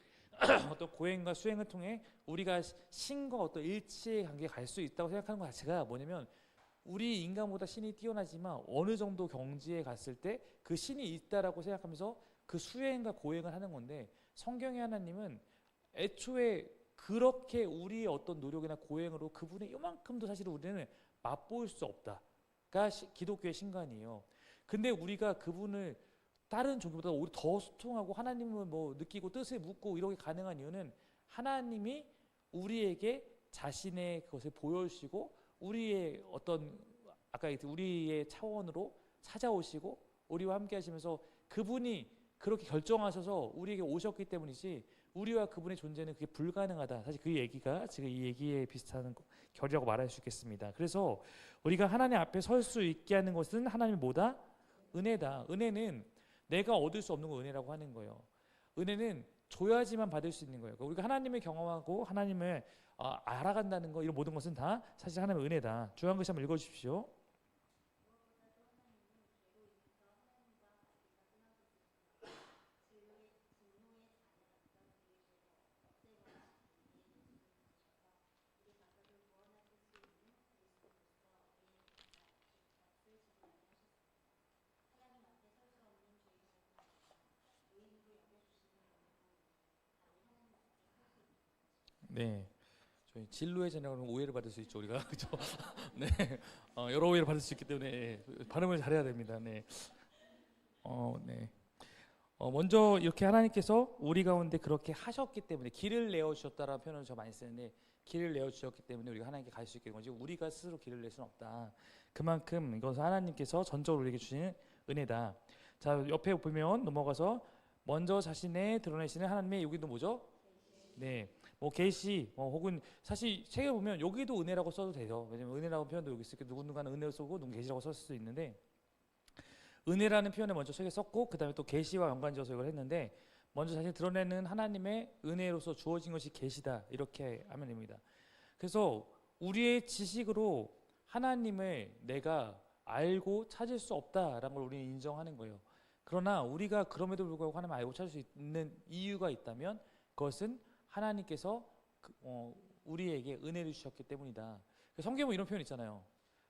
어떤 고행과 수행을 통해 우리가 신과 어떤 일치의 관계에 갈 수 있다고 생각하는 것 자체가 뭐냐면 우리 인간보다 신이 뛰어나지만 어느 정도 경지에 갔을 때 그 신이 있다라고 생각하면서 그 수행과 고행을 하는 건데 성경의 하나님은 애초에 그렇게 우리의 어떤 노력이나 고행으로 그분의 이만큼도 사실 우리는 맛볼 수 없다가 기독교의 신관이에요. 근데 우리가 그분을 다른 종교보다 오히려 더 소통하고 하나님을 뭐 느끼고 뜻을 묻고 이렇게 가능한 이유는 하나님이 우리에게 자신의 그것을 보여주시고 우리의 어떤 아까 우리의 차원으로 찾아오시고 우리와 함께 하시면서 그분이 그렇게 결정하셔서 우리에게 오셨기 때문이지 우리와 그분의 존재는 그게 불가능하다. 사실 그 얘기가 지금 이 얘기에 비슷한 결이라고 말할 수 있겠습니다. 그래서 우리가 하나님 앞에 설 수 있게 하는 것은 하나님의 뭐다? 은혜다. 은혜는 내가 얻을 수 없는 거 은혜라고 하는 거예요. 은혜는 줘야지만 받을 수 있는 거예요. 그러니까 우리가 하나님을 경험하고 하나님을 알아간다는 거 이런 모든 것은 다 사실 하나님의 은혜다. 주한 글씨 한번 읽어주십시오. 네, 저희 진로의 전형은 오해를 받을 수 있죠 우리가 그죠? 네, 여러 오해를 받을 수 있기 때문에 발음을 잘해야 됩니다. 네, 네. 먼저 이렇게 하나님께서 우리 가운데 그렇게 하셨기 때문에 길을 내어 주셨다라는 표현을 저 많이 쓰는데 길을 내어 주셨기 때문에 우리가 하나님께 갈 수 있게 된 거지 우리가 스스로 길을 낼 수는 없다. 그만큼 이것은 하나님께서 전적으로 우리에게 주시는 은혜다. 자 옆에 보면 넘어가서 먼저 자신의 드러내시는 하나님의 여기도 뭐죠? 네, 뭐 계시 혹은 사실 책에 보면 여기도 은혜라고 써도 돼요. 왜냐면 은혜라고 표현도 여기 있으니까 누군가는 은혜로 쓰고 누군 계시라고 썼을 수도 있는데 은혜라는 표현을 먼저 책에 썼고 그 다음에 또 계시와 연관지어서 이걸 했는데 먼저 자신을 드러내는 하나님의 은혜로서 주어진 것이 계시다 이렇게 하면 됩니다. 그래서 우리의 지식으로 하나님을 내가 알고 찾을 수 없다라는 걸 우리는 인정하는 거예요. 그러나 우리가 그럼에도 불구하고 하나님을 알고 찾을 수 있는 이유가 있다면 그것은 하나님께서 우리에게 은혜를 주셨기 때문이다. 성경에 보면 이런 표현 있잖아요.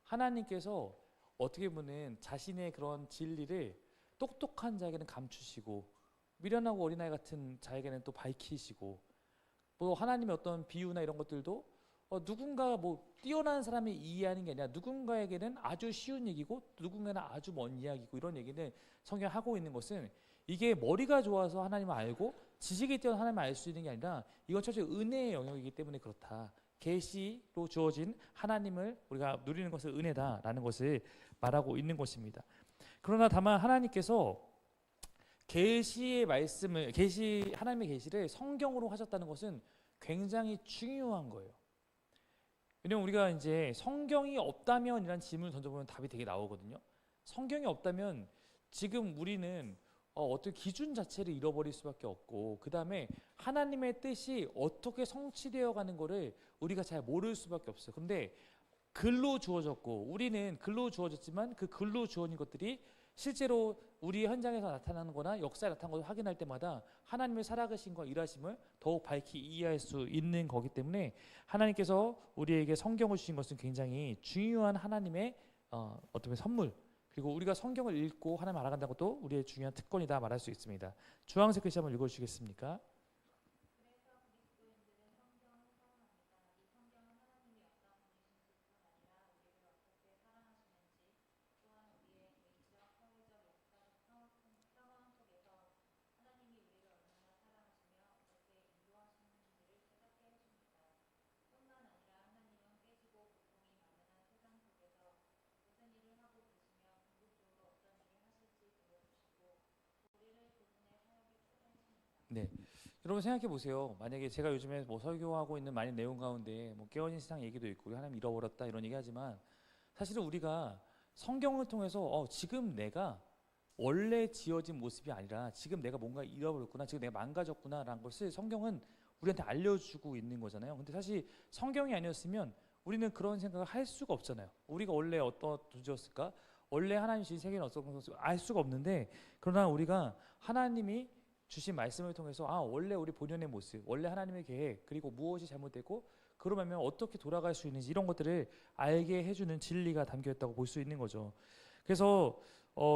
하나님께서 어떻게 보면 자신의 그런 진리를 똑똑한 자에게는 감추시고 미련하고 어린아이 같은 자에게는 또 밝히시고 뭐 하나님의 어떤 비유나 이런 것들도 누군가 뭐 뛰어난 사람이 이해하는 게 아니라 누군가에게는 아주 쉬운 얘기고 누군가는 아주 먼 이야기고 이런 얘기는 성경이 하고 있는 것은 이게 머리가 좋아서 하나님을 알고 지식이 뛰어난 하나님을 알 수 있는 게 아니라 이건 철저히 은혜의 영역이기 때문에 그렇다. 계시로 주어진 하나님을 우리가 누리는 것을 은혜다라는 것을 말하고 있는 것입니다. 그러나 다만 하나님께서 계시의 말씀을 하나님의 계시를 성경으로 하셨다는 것은 굉장히 중요한 거예요. 왜냐면 우리가 이제 성경이 없다면이라는 질문을 던져보면 답이 되게 나오거든요. 성경이 없다면 지금 우리는 어떤 기준 자체를 잃어버릴 수밖에 없고, 그 다음에 하나님의 뜻이 어떻게 성취되어 가는 거를 우리가 잘 모를 수밖에 없어요. 그런데 글로 주어졌고, 우리는 글로 주어졌지만 그 글로 주어진 것들이 실제로 우리 현장에서 나타나는 거나 역사에 나타나는 것을 확인할 때마다 하나님의 살아계심과 일하심을 더욱 밝히 이해할 수 있는 거기 때문에 하나님께서 우리에게 성경을 주신 것은 굉장히 중요한 하나님의 어떤 선물, 그리고 우리가 성경을 읽고 하나님을 알아간다는 것도 우리의 중요한 특권이다 말할 수 있습니다. 주황색 글씨 한번 읽어주시겠습니까? 네. 여러분 생각해 보세요. 만약에 제가 요즘에 뭐 설교하고 있는 많은 내용 가운데 뭐 깨어진 세상 얘기도 있고 하나님 잃어버렸다 이런 얘기하지만, 사실은 우리가 성경을 통해서 지금 내가 원래 지어진 모습이 아니라 지금 내가 뭔가 잃어버렸구나, 지금 내가 망가졌구나라는 것을 성경은 우리한테 알려주고 있는 거잖아요. 근데 사실 성경이 아니었으면 우리는 그런 생각을 할 수가 없잖아요. 우리가 원래 어떤 존재였을까? 원래 하나님 주신 세계는 어떤 것을 알 수가 없는데, 그러나 우리가 하나님이 주신 말씀을 통해서 원래 우리 본연의 모습, 원래 하나님의 계획, 그리고 무엇이 잘못되고 그러면 어떻게 돌아갈 수 있는지 이런 것들을 알게 해주는 진리가 담겨 있다고 볼 수 있는 거죠. 그래서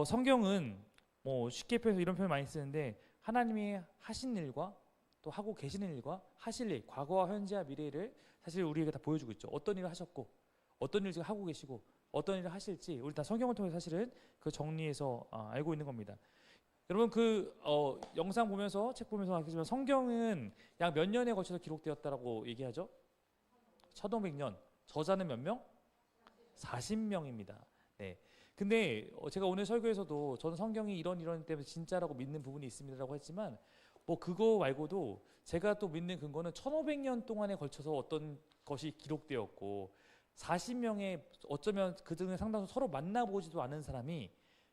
성경은 뭐 쉽게 표현해서 이런 표현 많이 쓰는데, 하나님이 하신 일과 또 하고 계시는 일과 하실 일, 과거와 현재와 미래를 사실 우리에게 다 보여주고 있죠. 어떤 일을 하셨고 어떤 일을 지금 하고 계시고 어떤 일을 하실지 우리 다 성경을 통해 사실은 그 정리해서 알고 있는 겁니다. 여러분 영상 보면서 책 보면서 알겠지만 성경은 약 몇 년에 걸쳐서 기록되었다라고 얘기하죠? 1500년. 저자는 몇 명? 40명입니다. 네. 근데 제가 오늘 설교에서도 저는 성경이 이런 때문에 진짜라고 믿는 부분이 있습니다라고 했지만, 뭐 그거 말고도 제가 또 믿는 근거는 1500년 동안에 걸쳐서 어떤 것이 기록되었고, 40명의 어쩌면 그 중에 상당수 서로 만나보지도 않은 사람이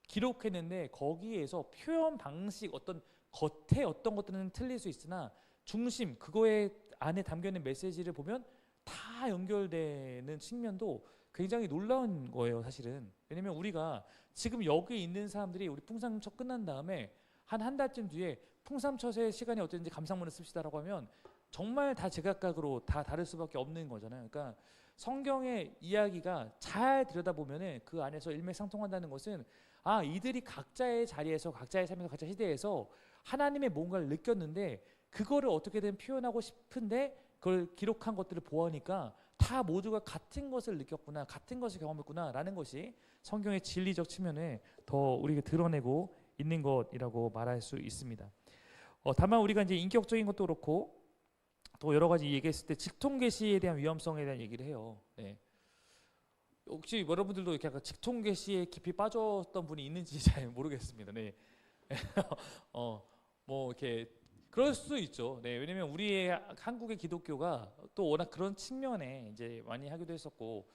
기록했는데, 거기에서 표현 방식, 어떤 겉에 어떤 것들은 틀릴 수 있으나 중심, 그거에 안에 담겨있는 메시지를 보면 다 연결되는 측면도 굉장히 놀라운 거예요, 사실은. 왜냐면 우리가 지금 여기 있는 사람들이 우리 풍삼첫 끝난 다음에 한 달쯤 뒤에 풍삼첫의 시간이 어땠는지 감상문을 씁시다라고 하면 정말 다 제각각으로 다 다를 수밖에 없는 거잖아요. 그러니까 성경의 이야기가 잘 들여다보면은 그 안에서 일맥상통한다는 것은 이들이 각자의 자리에서, 각자의 삶에서, 각자의 시대에서 하나님의 뭔가를 느꼈는데 그거를 어떻게든 표현하고 싶은데 그걸 기록한 것들을 보아하니까 다 모두가 같은 것을 느꼈구나, 같은 것을 경험했구나 라는 것이 성경의 진리적 측면에 더 우리에게 드러내고 있는 것이라고 말할 수 있습니다. 다만 우리가 이제 인격적인 것도 그렇고 또 여러 가지 얘기했을 때 직통계시에 대한 위험성에 대한 얘기를 해요. 네. 혹시 여러분들도 이렇게 약간 직통계시에 깊이 빠졌던 분이 있는지 잘 모르겠습니다. 네. 뭐 이렇게 그럴 수도 있죠. 네. 왜냐면 우리의 한국의 기독교가 또 워낙 그런 측면에 이제 많이 하기도 했었고,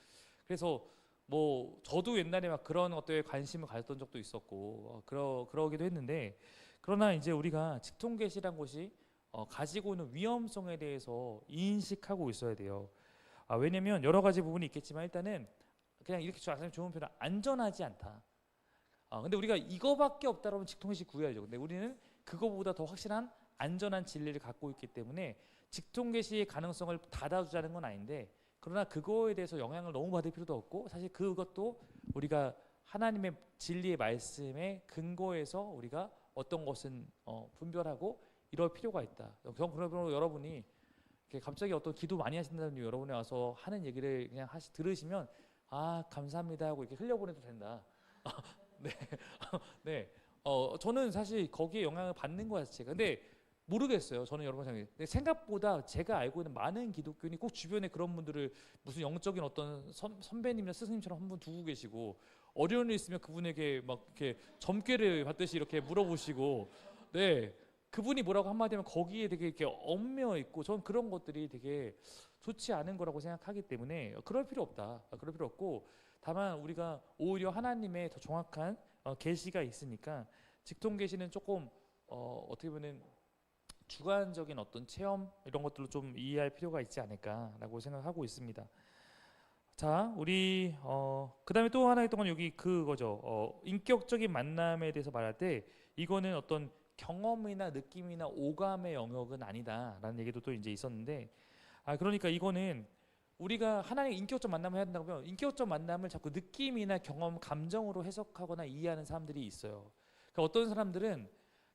그래서 뭐 저도 옛날에 막 그런 것들에 관심을 가졌던 적도 있었고 그러기도 했는데, 그러나 이제 우리가 직통계시란 것이 가지고 있는 위험성에 대해서 인식하고 있어야 돼요. 왜냐면 여러 가지 부분이 있겠지만 일단은 그냥 이렇게 좋은 표현, 안전하지 않다. 근데 우리가 이거밖에 없다라면 직통계시 구해야죠. 근데 우리는 그거보다 더 확실한 안전한 진리를 갖고 있기 때문에 직통계시의 가능성을 닫아두자는 건 아닌데, 그러나 그거에 대해서 영향을 너무 받을 필요도 없고, 사실 그것도 우리가 하나님의 진리의 말씀의 근거에서 우리가 어떤 것은 분별하고 이럴 필요가 있다. 그러므로 여러분이 갑자기 어떤 기도 많이 하신다는 여러분이 와서 하는 얘기를 그냥 들으시면 감사합니다 하고 이렇게 흘려보내도 된다. 네. 네. 저는 사실 거기에 영향을 받는 것 자체가. 근데 모르겠어요. 저는 여러 번 생각해요. 근데 생각보다 제가 알고 있는 많은 기독교인이 꼭 주변에 그런 분들을 무슨 영적인 어떤 선배님이나 스승님처럼 한 분 두고 계시고 어려운 일 있으면 그분에게 막 이렇게 점괘를 받듯이 이렇게 물어보시고 네 그분이 뭐라고 한마디 하면 거기에 되게 이렇게 얽매여 있고 저는 그런 것들이 되게 좋지 않은 거라고 생각하기 때문에 그럴 필요 없다. 그럴 필요 없고 다만 우리가 오히려 하나님의 더 정확한 계시가 있으니까 직통 계시는 조금 어떻게 보면 주관적인 어떤 체험 이런 것들로 좀 이해할 필요가 있지 않을까라고 생각하고 있습니다. 자, 우리 그다음에 또 하나 있던 건 여기 그거죠. 인격적인 만남에 대해서 말할 때 이거는 어떤 경험이나 느낌이나 오감의 영역은 아니다라는 얘기도 또 이제 있었는데 그러니까 이거는 우리가 하나의 인격적 만남을 해야 된다면 인격적 만남을 자꾸 느낌이나 경험, 감정으로 해석하거나 이해하는 사람들이 있어요. 그러니까 어떤 사람들은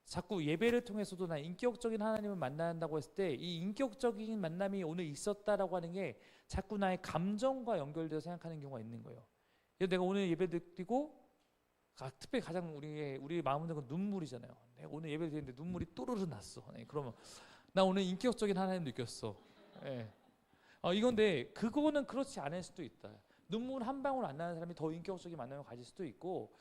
자꾸 예배를 통해서도 나 인격적인 하나님을 만난다고 했을 때 이 인격적인 만남이 오늘 있었다라고 하는 게 자꾸 나의 감정과 연결되어 생각하는 경우가 있는 거예요. 내가 오늘 예배 드리고 특별히 가장 우리 마음 드는 건 눈물이잖아요. 내가 오늘 예배 드리는데 눈물이 또르르 났어. 네, 그러면 나 오늘 인격적인 하나님 느꼈어. 네. 이건데 그거는 그렇지 않을 수도 있다. 눈물 한 방울 안 나는 사람이 더 인격적인 만남을 가질 수도 있고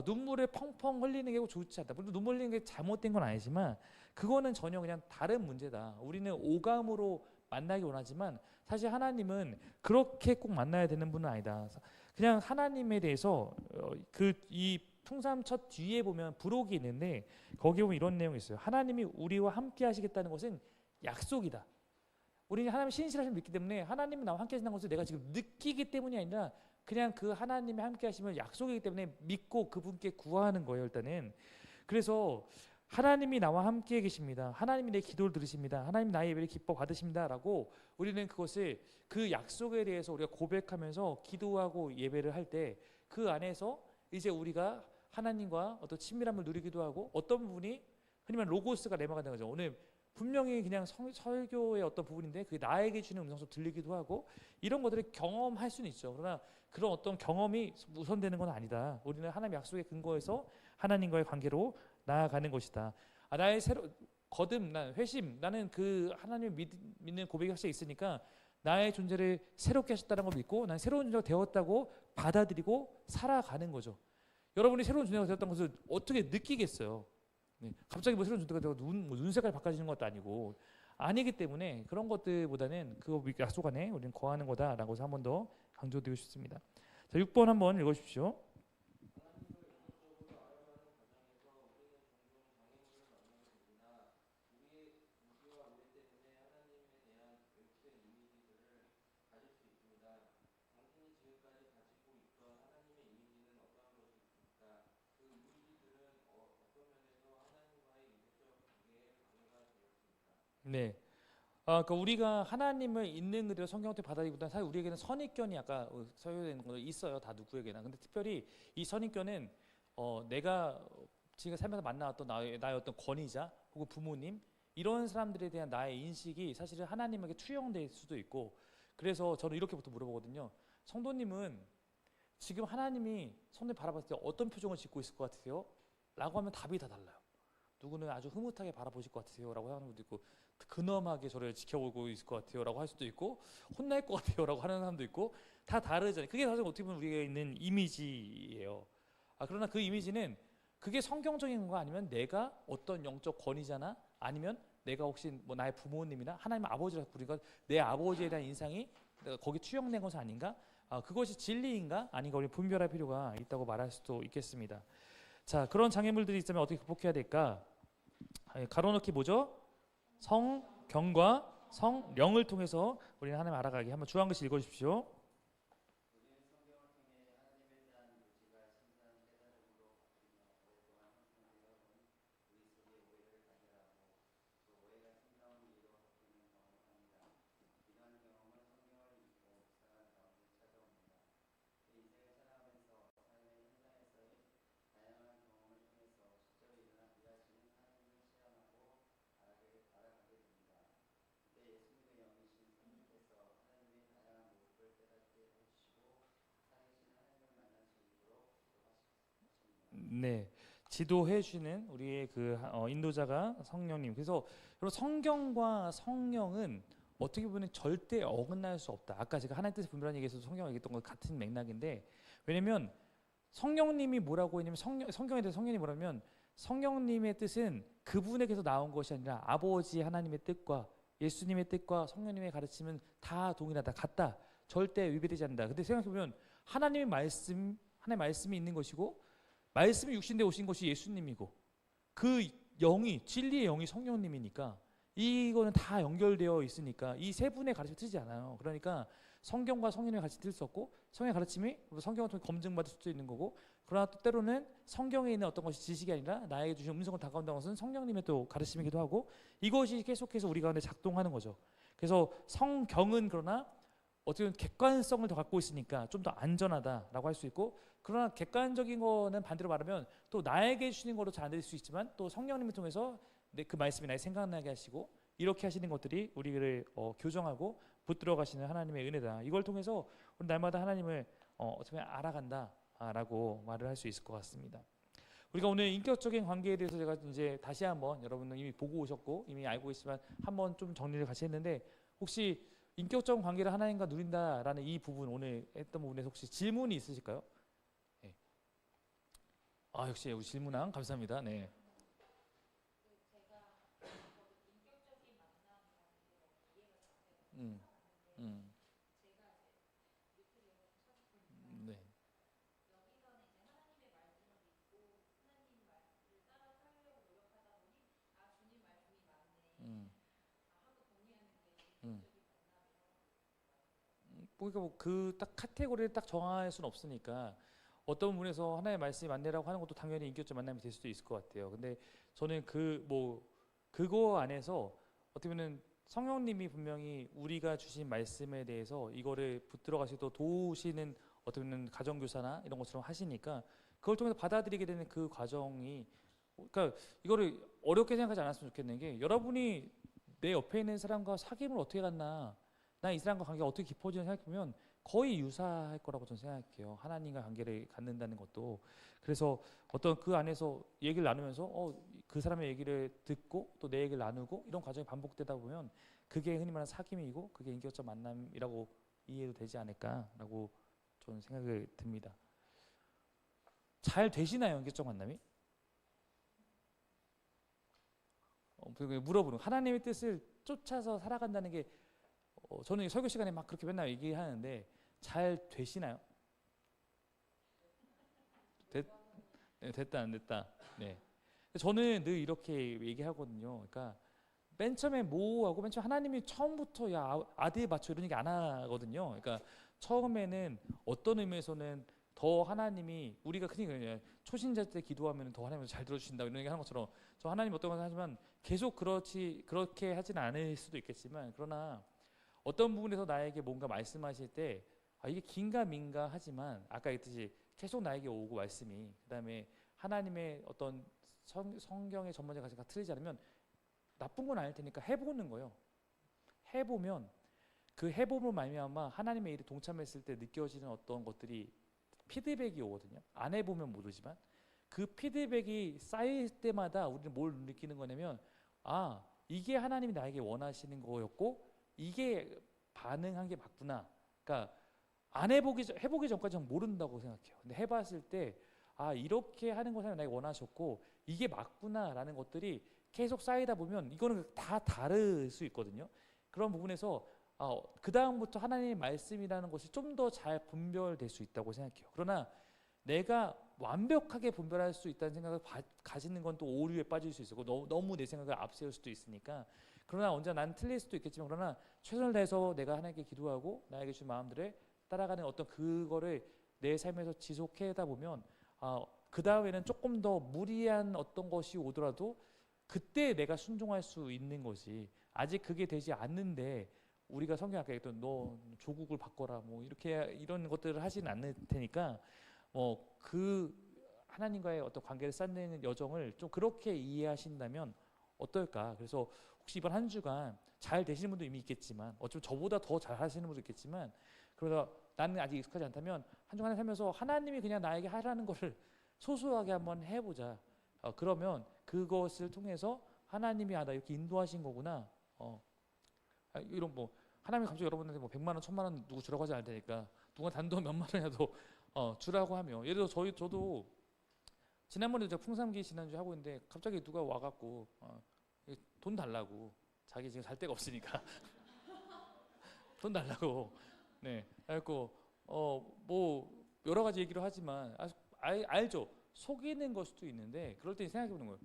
눈물을 펑펑 흘리는 게 좋지 않다. 물론 눈물 흘리는 게 잘못된 건 아니지만 그거는 전혀 그냥 다른 문제다. 우리는 오감으로 만나기 원하지만 사실 하나님은 그렇게 꼭 만나야 되는 분은 아니다. 그냥 하나님에 대해서 이 풍삼 첫 뒤에 보면 부록이 있는데 거기 보면 이런 내용이 있어요. 하나님이 우리와 함께 하시겠다는 것은 약속이다. 우리는 하나님 신실하심을 믿기 때문에 하나님이 나와 함께 하신다는 것을 내가 지금 느끼기 때문이 아니라 그냥 그 하나님이 함께 하시면 약속이기 때문에 믿고 그분께 구하는 거예요. 일단은 그래서 하나님이 나와 함께 계십니다. 하나님이 내 기도를 들으십니다. 하나님 나의 예배를 기뻐 받으십니다라고 우리는 그것을 그 약속에 대해서 우리가 고백하면서 기도하고 예배를 할 때 그 안에서 이제 우리가 하나님과 어떤 친밀함을 누리기도 하고 어떤 부분이 흔히 말하는 로고스가 레마가 되는 거죠. 오늘 분명히 그냥 설교의 어떤 부분인데 그게 나에게 주는 음성도 들리기도 하고 이런 것들을 경험할 수는 있죠. 그러나 그런 어떤 경험이 우선되는 건 아니다. 우리는 하나님 약속에 근거해서 하나님과의 관계로 나아가는 것이다. 나의 난 회심, 나는 그 하나님을 믿는 고백이 확실히 있으니까 나의 존재를 새롭게 하셨다는 걸 믿고 난 새로운 존재가 되었다고 받아들이고 살아가는 거죠. 여러분이 새로운 존재가 되었다는 것을 어떻게 느끼겠어요? 네. 갑자기 뭐 새로운 존재가 되고 눈 색깔이 바꿔지는 것도 아니고 아니기 때문에 그런 것들보다는 그 약속 안에 우리는 거하는 거다라고 해서 한 번 더 강조드리고 싶습니다. 자, 6번 한번 읽어주십시오. 네. 그러니까 우리가 하나님을 있는 그대로 성경한테 받아들이기보다는 사실 우리에게는 선입견이 아까 서유되는 거 있어요. 다 누구에게나. 근데 특별히 이 선입견은 내가 지금 살면서 만나왔던 나의 어떤 권위자 혹은 부모님 이런 사람들에 대한 나의 인식이 사실은 하나님에게 투영될 수도 있고 그래서 저는 이렇게부터 물어보거든요. 성도님은 지금 하나님이 성도님 바라봤을 때 어떤 표정을 짓고 있을 것 같으세요? 라고 하면 답이 다 달라요. 누구는 아주 흐뭇하게 바라보실 것 같으세요 라고 하는 분도 있고 근엄하게 저를 지켜보고 있을 것 같아요 라고 할 수도 있고 혼날 것 같아요 라고 하는 사람도 있고 다 다르잖아요. 그게 사실 어떻게 보면 우리가 있는 이미지예요. 그러나 그 이미지는 그게 성경적인 거 아니면 내가 어떤 영적 권위자나 아니면 내가 혹시 뭐 나의 부모님이나 하나님 아버지라고 부르니까 내 아버지에 대한 인상이 내가 거기 투영된 것은 아닌가? 그것이 진리인가? 아닌가? 우리 분별할 필요가 있다고 말할 수도 있겠습니다. 자, 그런 장애물들이 있다면 어떻게 극복해야 될까? 가로넣기 뭐죠? 성경과 성령을 통해서 우리는 하나님 알아가게 한번 주 한 글씨 읽어주십시오. 네. 지도해 주시는 우리의 그 인도자가 성령님. 그래서 여러분 성경과 성령은 어떻게 보면 절대 어긋날 수 없다. 아까 제가 하나님 뜻을 분별하는 얘기에서도 성경 얘기했던 것 같은 맥락인데, 왜냐면 성령님이 뭐라고 했냐면 성경에 대해서 성령이 뭐라면 성령님의 뜻은 그분에게서 나온 것이 아니라 아버지 하나님의 뜻과 예수님의 뜻과 성령님의 가르침은 다 동일하다, 같다, 절대 위배되지 않는다. 근데 생각해보면 하나님의 말씀이 있는 것이고 말씀이 육신되어 오신 것이 예수님이고 그 영이 진리의 영이 성령님이니까 이거는 다 연결되어 있으니까 이 세 분의 가르침이 틀리지 않아요. 그러니까 성경과 성령의 가르침이 틀릴 수 없고 성령의 가르침이 성경을 통해 검증받을 수도 있는 거고, 그러나 또 때로는 성경에 있는 어떤 것이 지식이 아니라 나에게 주신 음성을 다가온다는 것은 성령님의 또 가르침이기도 하고, 이것이 계속해서 우리 가운데 작동하는 거죠. 그래서 성경은 그러나 어떻게 보면 객관성을 더 갖고 있으니까 좀 더 안전하다라고 할 수 있고, 그러나 객관적인 거는 반대로 말하면 또 나에게 주시는 거로 잘 안 될 수 있지만 또 성령님을 통해서 그 말씀이 나의 생각나게 하시고 이렇게 하시는 것들이 우리를 교정하고 붙들어 가시는 하나님의 은혜다. 이걸 통해서 우리 날마다 하나님을 어떻게 알아간다라고 말을 할 수 있을 것 같습니다. 우리가 오늘 인격적인 관계에 대해서 제가 이제 다시 한번, 여러분은 이미 보고 오셨고 이미 알고 있지만 한번 좀 정리를 같이 했는데, 혹시 인격적인 관계를 하나님과 누린다라는 이 부분, 오늘 했던 부분에서 혹시 질문이 있으실까요? 네. 아, 역시 우리 질문왕 감사합니다. 네. 음, 음, 네. 음, 음. 그러니까 뭐그 딱 카테고리를 딱 정할 수는 없으니까 어떤 부분에서 하나의 말씀이 맞네라고 하는 것도 당연히 인격적 만남이 될 수도 있을 것 같아요. 근데 저는 그거 안에서 어떻게 보면 성령님이 분명히 우리가 주신 말씀에 대해서 이거를 붙들어 가시고 도우시는 어떻게 보면 가정교사나 이런 것처럼 하시니까 그걸 통해서 받아들이게 되는 그 과정이, 그러니까 이거를 어렵게 생각하지 않았으면 좋겠는 게, 여러분이 내 옆에 있는 사람과 사귐을 어떻게 갖나, 나 이 사람과 관계가 어떻게 깊어지는지 생각해보면 거의 유사할 거라고 저는 생각해요. 하나님과 관계를 갖는다는 것도. 그래서 어떤 그 안에서 얘기를 나누면서 그 사람의 얘기를 듣고 또 내 얘기를 나누고 이런 과정이 반복되다 보면 그게 흔히 말하는 사귐이고 그게 인격적 만남이라고 이해도 되지 않을까라고 저는 생각이 듭니다. 잘 되시나요, 인격적 만남이? 물어보는, 하나님의 뜻을 쫓아서 살아간다는 게 저는 설교 시간에 막 그렇게 맨날 얘기하는데 잘 되시나요? 됐, 네, 됐다 안 됐다. 네. 저는 늘 이렇게 얘기하거든요. 그러니까 맨 처음에 뭐하고 맨 처음 하나님이 처음부터 야 아들 맞춰 이런 얘기 안 하거든요. 그러니까 처음에는 어떤 의미에서는 더 하나님이, 우리가 흔히 그냥 초신자 때 기도하면 더 하나님이 잘 들어주신다 이런 얘기 하는 것처럼 저 하나님 어떤 건 하지만 계속 그렇게 하지는 않을 수도 있겠지만, 그러나 어떤 부분에서 나에게 뭔가 말씀하실 때 이게 긴가민가 하지만 아까 얘기했듯이 계속 나에게 오고 말씀이, 그 다음에 하나님의 어떤 성경의 전반적 가치가 틀리지 않으면 나쁜 건 아닐 테니까 해보는 거예요. 해보면 그 해봄으로 말미암아 하나님의 일에 동참했을 때 느껴지는 어떤 것들이 피드백이 오거든요. 안 해보면 모르지만 그 피드백이 쌓일 때마다 우리는 뭘 느끼는 거냐면 이게 하나님이 나에게 원하시는 거였고 이게 반응한 게 맞구나. 그러니까 안 해보기 전까지 는 모른다고 생각해요. 근데 해봤을 때 이렇게 하는 것을 나에게 원하셨고 이게 맞구나라는 것들이 계속 쌓이다 보면 이거는 다 다를 수 있거든요. 그런 부분에서 그 다음부터 하나님의 말씀이라는 것이 좀 더 잘 분별될 수 있다고 생각해요. 그러나 내가 완벽하게 분별할 수 있다는 생각을 가지는 건 또 오류에 빠질 수 있고 너무 내 생각을 앞세울 수도 있으니까, 그러나 언제나 난 틀릴 수도 있겠지만 그러나 최선을 다해서 내가 하나님께 기도하고 나에게 주신 마음들을 따라가는 어떤 그거를 내 삶에서 지속하다 보면 그 다음에는 조금 더 무리한 어떤 것이 오더라도 그때 내가 순종할 수 있는 것이, 아직 그게 되지 않는데 우리가 성경 아까 얘기했던 너 조국을 바꿔라 뭐 이렇게 이런 것들을 하지는 않을 테니까 그 하나님과의 어떤 관계를 쌓는 여정을 좀 그렇게 이해하신다면 어떨까. 그래서 혹시 이번 한 주간 잘 되시는 분도 이미 있겠지만 어쩌면 저보다 더 잘 하시는 분도 있겠지만, 그러다 나는 아직 익숙하지 않다면 한 주간 살면서 하나님이 그냥 나에게 하라는 거를 소소하게 한번 해보자. 그러면 그것을 통해서 하나님이 나 이렇게 인도하신 거구나. 이런 뭐 하나님이 갑자기 여러분한테 뭐 100만 원, 1000만 원 누구 주라고 하지 않을 테니까 누가 단돈 몇만 원이라도 주라고 하며 예를 들어 저도 지난번에 제가 풍삼기 지난주에 하고 있는데 갑자기 누가 와갖고 돈 달라고 자기 지금 살 데가 없으니까 돈 달라고 그래갖고 뭐 여러 가지 얘기를 하지만 알죠. 속이는 걸 수도 있는데 그럴 때 생각해보는 거예요.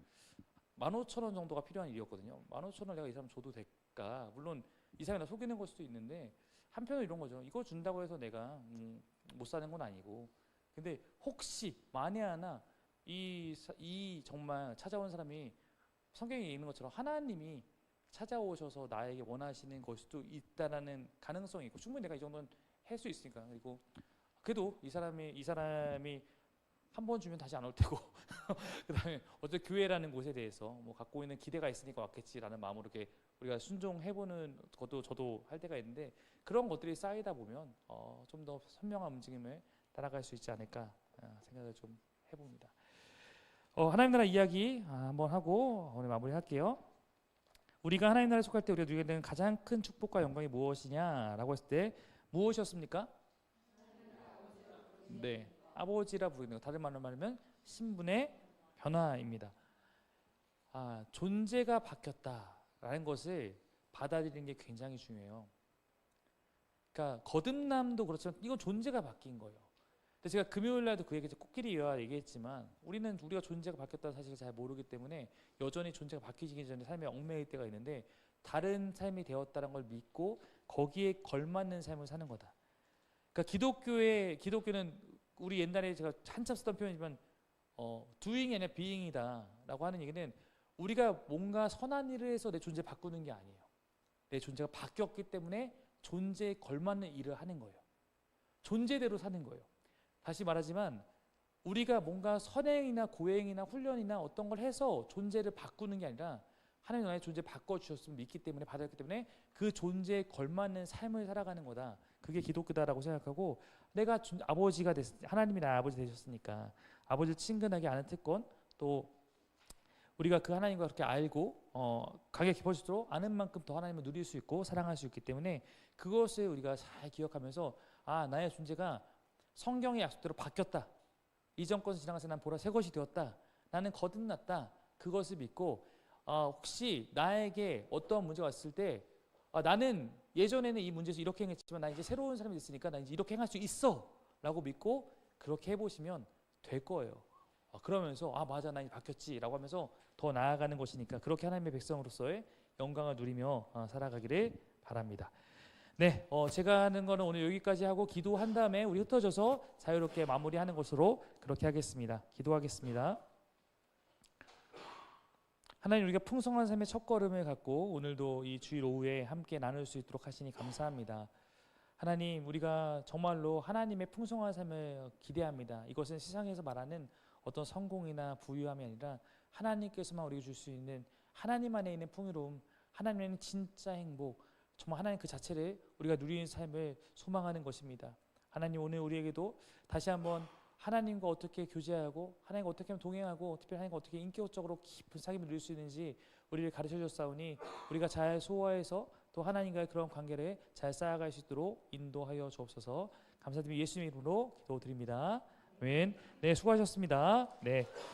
15,000원 정도가 필요한 일이었거든요. 15,000원 내가 이 사람 줘도 될까? 물론 이 사람이 나 속이는 걸 수도 있는데 한편으로 이런 거죠. 이거 준다고 해서 내가 못 사는 건 아니고 근데 혹시 만에 하나 이 정말 찾아온 사람이 성경에 있는 것처럼 하나님이 찾아오셔서 나에게 원하시는 걸 수도 있다라는 가능성이 있고 충분히 내가 이 정도는 할 수 있으니까 그리고 그래도 이 사람이 한 번 주면 다시 안 올 테고 그다음에 어쨌든 교회라는 곳에 대해서 뭐 갖고 있는 기대가 있으니까 왔겠지라는 마음으로 이렇게 우리가 순종해보는 것도 저도 할 때가 있는데 그런 것들이 쌓이다 보면 좀 더 선명한 움직임을 따라갈 수 있지 않을까 생각을 좀 해봅니다. 하나님 나라 이야기 한번 하고 오늘 마무리할게요. 우리가 하나님 나라에 속할 때 우리가 누리게 되는 가장 큰 축복과 영광이 무엇이냐라고 했을 때 무엇이었습니까? 네, 아버지라 부르는 것. 다른 말로 말하면 신분의 변화입니다. 존재가 바뀌었다라는 것을 받아들이는 게 굉장히 중요해요. 그러니까 거듭남도 그렇지만 이건 존재가 바뀐 거예요. 근데 제가 금요일 날도 그 얘기 코끼리 여와 얘기했지만 우리가 존재가 바뀌었다는 사실을 잘 모르기 때문에 여전히 존재가 바뀌기 전에 삶에 얽매일 때가 있는데 다른 삶이 되었다는 걸 믿고 거기에 걸맞는 삶을 사는 거다. 그러니까 기독교는 우리 옛날에 제가 한참 쓰던 표현이지만 doing이 아니라 being이다라고 하는 얘기는 우리가 뭔가 선한 일을 해서 내 존재 바꾸는 게 아니에요. 내 존재가 바뀌었기 때문에 존재에 걸맞는 일을 하는 거예요. 존재대로 사는 거예요. 다시 말하지만 우리가 뭔가 선행이나 고행이나 훈련이나 어떤 걸 해서 존재를 바꾸는 게 아니라 하나님 나의 존재 바꿔주셨음을 믿기 때문에 받았기 때문에 그 존재에 걸맞는 삶을 살아가는 거다. 그게 기독교다라고 생각하고 내가 아버지가 하나님이 나의 아버지 되셨으니까 아버지를 친근하게 아는 특권 또 우리가 그 하나님과 그렇게 알고 가게 깊어질수록 아는 만큼 더 하나님을 누릴 수 있고 사랑할 수 있기 때문에 그것을 우리가 잘 기억하면서 나의 존재가 성경의 약속대로 바뀌었다. 이전 것은 지나가서 난 보라 새 것이 되었다. 나는 거듭났다. 그것을 믿고 혹시 나에게 어떠한 문제가 왔을 때 나는 예전에는 이 문제에서 이렇게 행했지만 나 이제 새로운 사람이 됐으니까 나 이제 이렇게 행할 수 있어 라고 믿고 그렇게 해보시면 될 거예요. 그러면서 맞아 나 이제 바뀌었지 라고 하면서 더 나아가는 것이니까 그렇게 하나님의 백성으로서의 영광을 누리며 살아가기를 바랍니다. 네, 제가 하는 거는 오늘 여기까지 하고 기도한 다음에 우리 흩어져서 자유롭게 마무리하는 것으로 그렇게 하겠습니다. 기도하겠습니다. 하나님 우리가 풍성한 삶의 첫걸음을 갖고 오늘도 이 주일 오후에 함께 나눌 수 있도록 하시니 감사합니다. 하나님 우리가 정말로 하나님의 풍성한 삶을 기대합니다. 이것은 세상에서 말하는 어떤 성공이나 부유함이 아니라 하나님께서만 우리에게 줄 수 있는 하나님 안에 있는 풍요로움, 하나님 안에 있는 진짜 행복, 정말 하나님 그 자체를 우리가 누리는 삶을 소망하는 것입니다. 하나님 오늘 우리에게도 다시 한번 하나님과 어떻게 교제하고 하나님과 어떻게 하면 동행하고 특별히 하나님과 어떻게 인격적으로 깊은 사귐을 누릴 수 있는지 우리를 가르쳐 주셨사오니 우리가 잘 소화해서 또 하나님과의 그런 관계를 잘 쌓아갈 수 있도록 인도하여 주옵소서. 감사드리며 예수님 이름으로 기도드립니다. 아멘. 네, 수고하셨습니다. 네.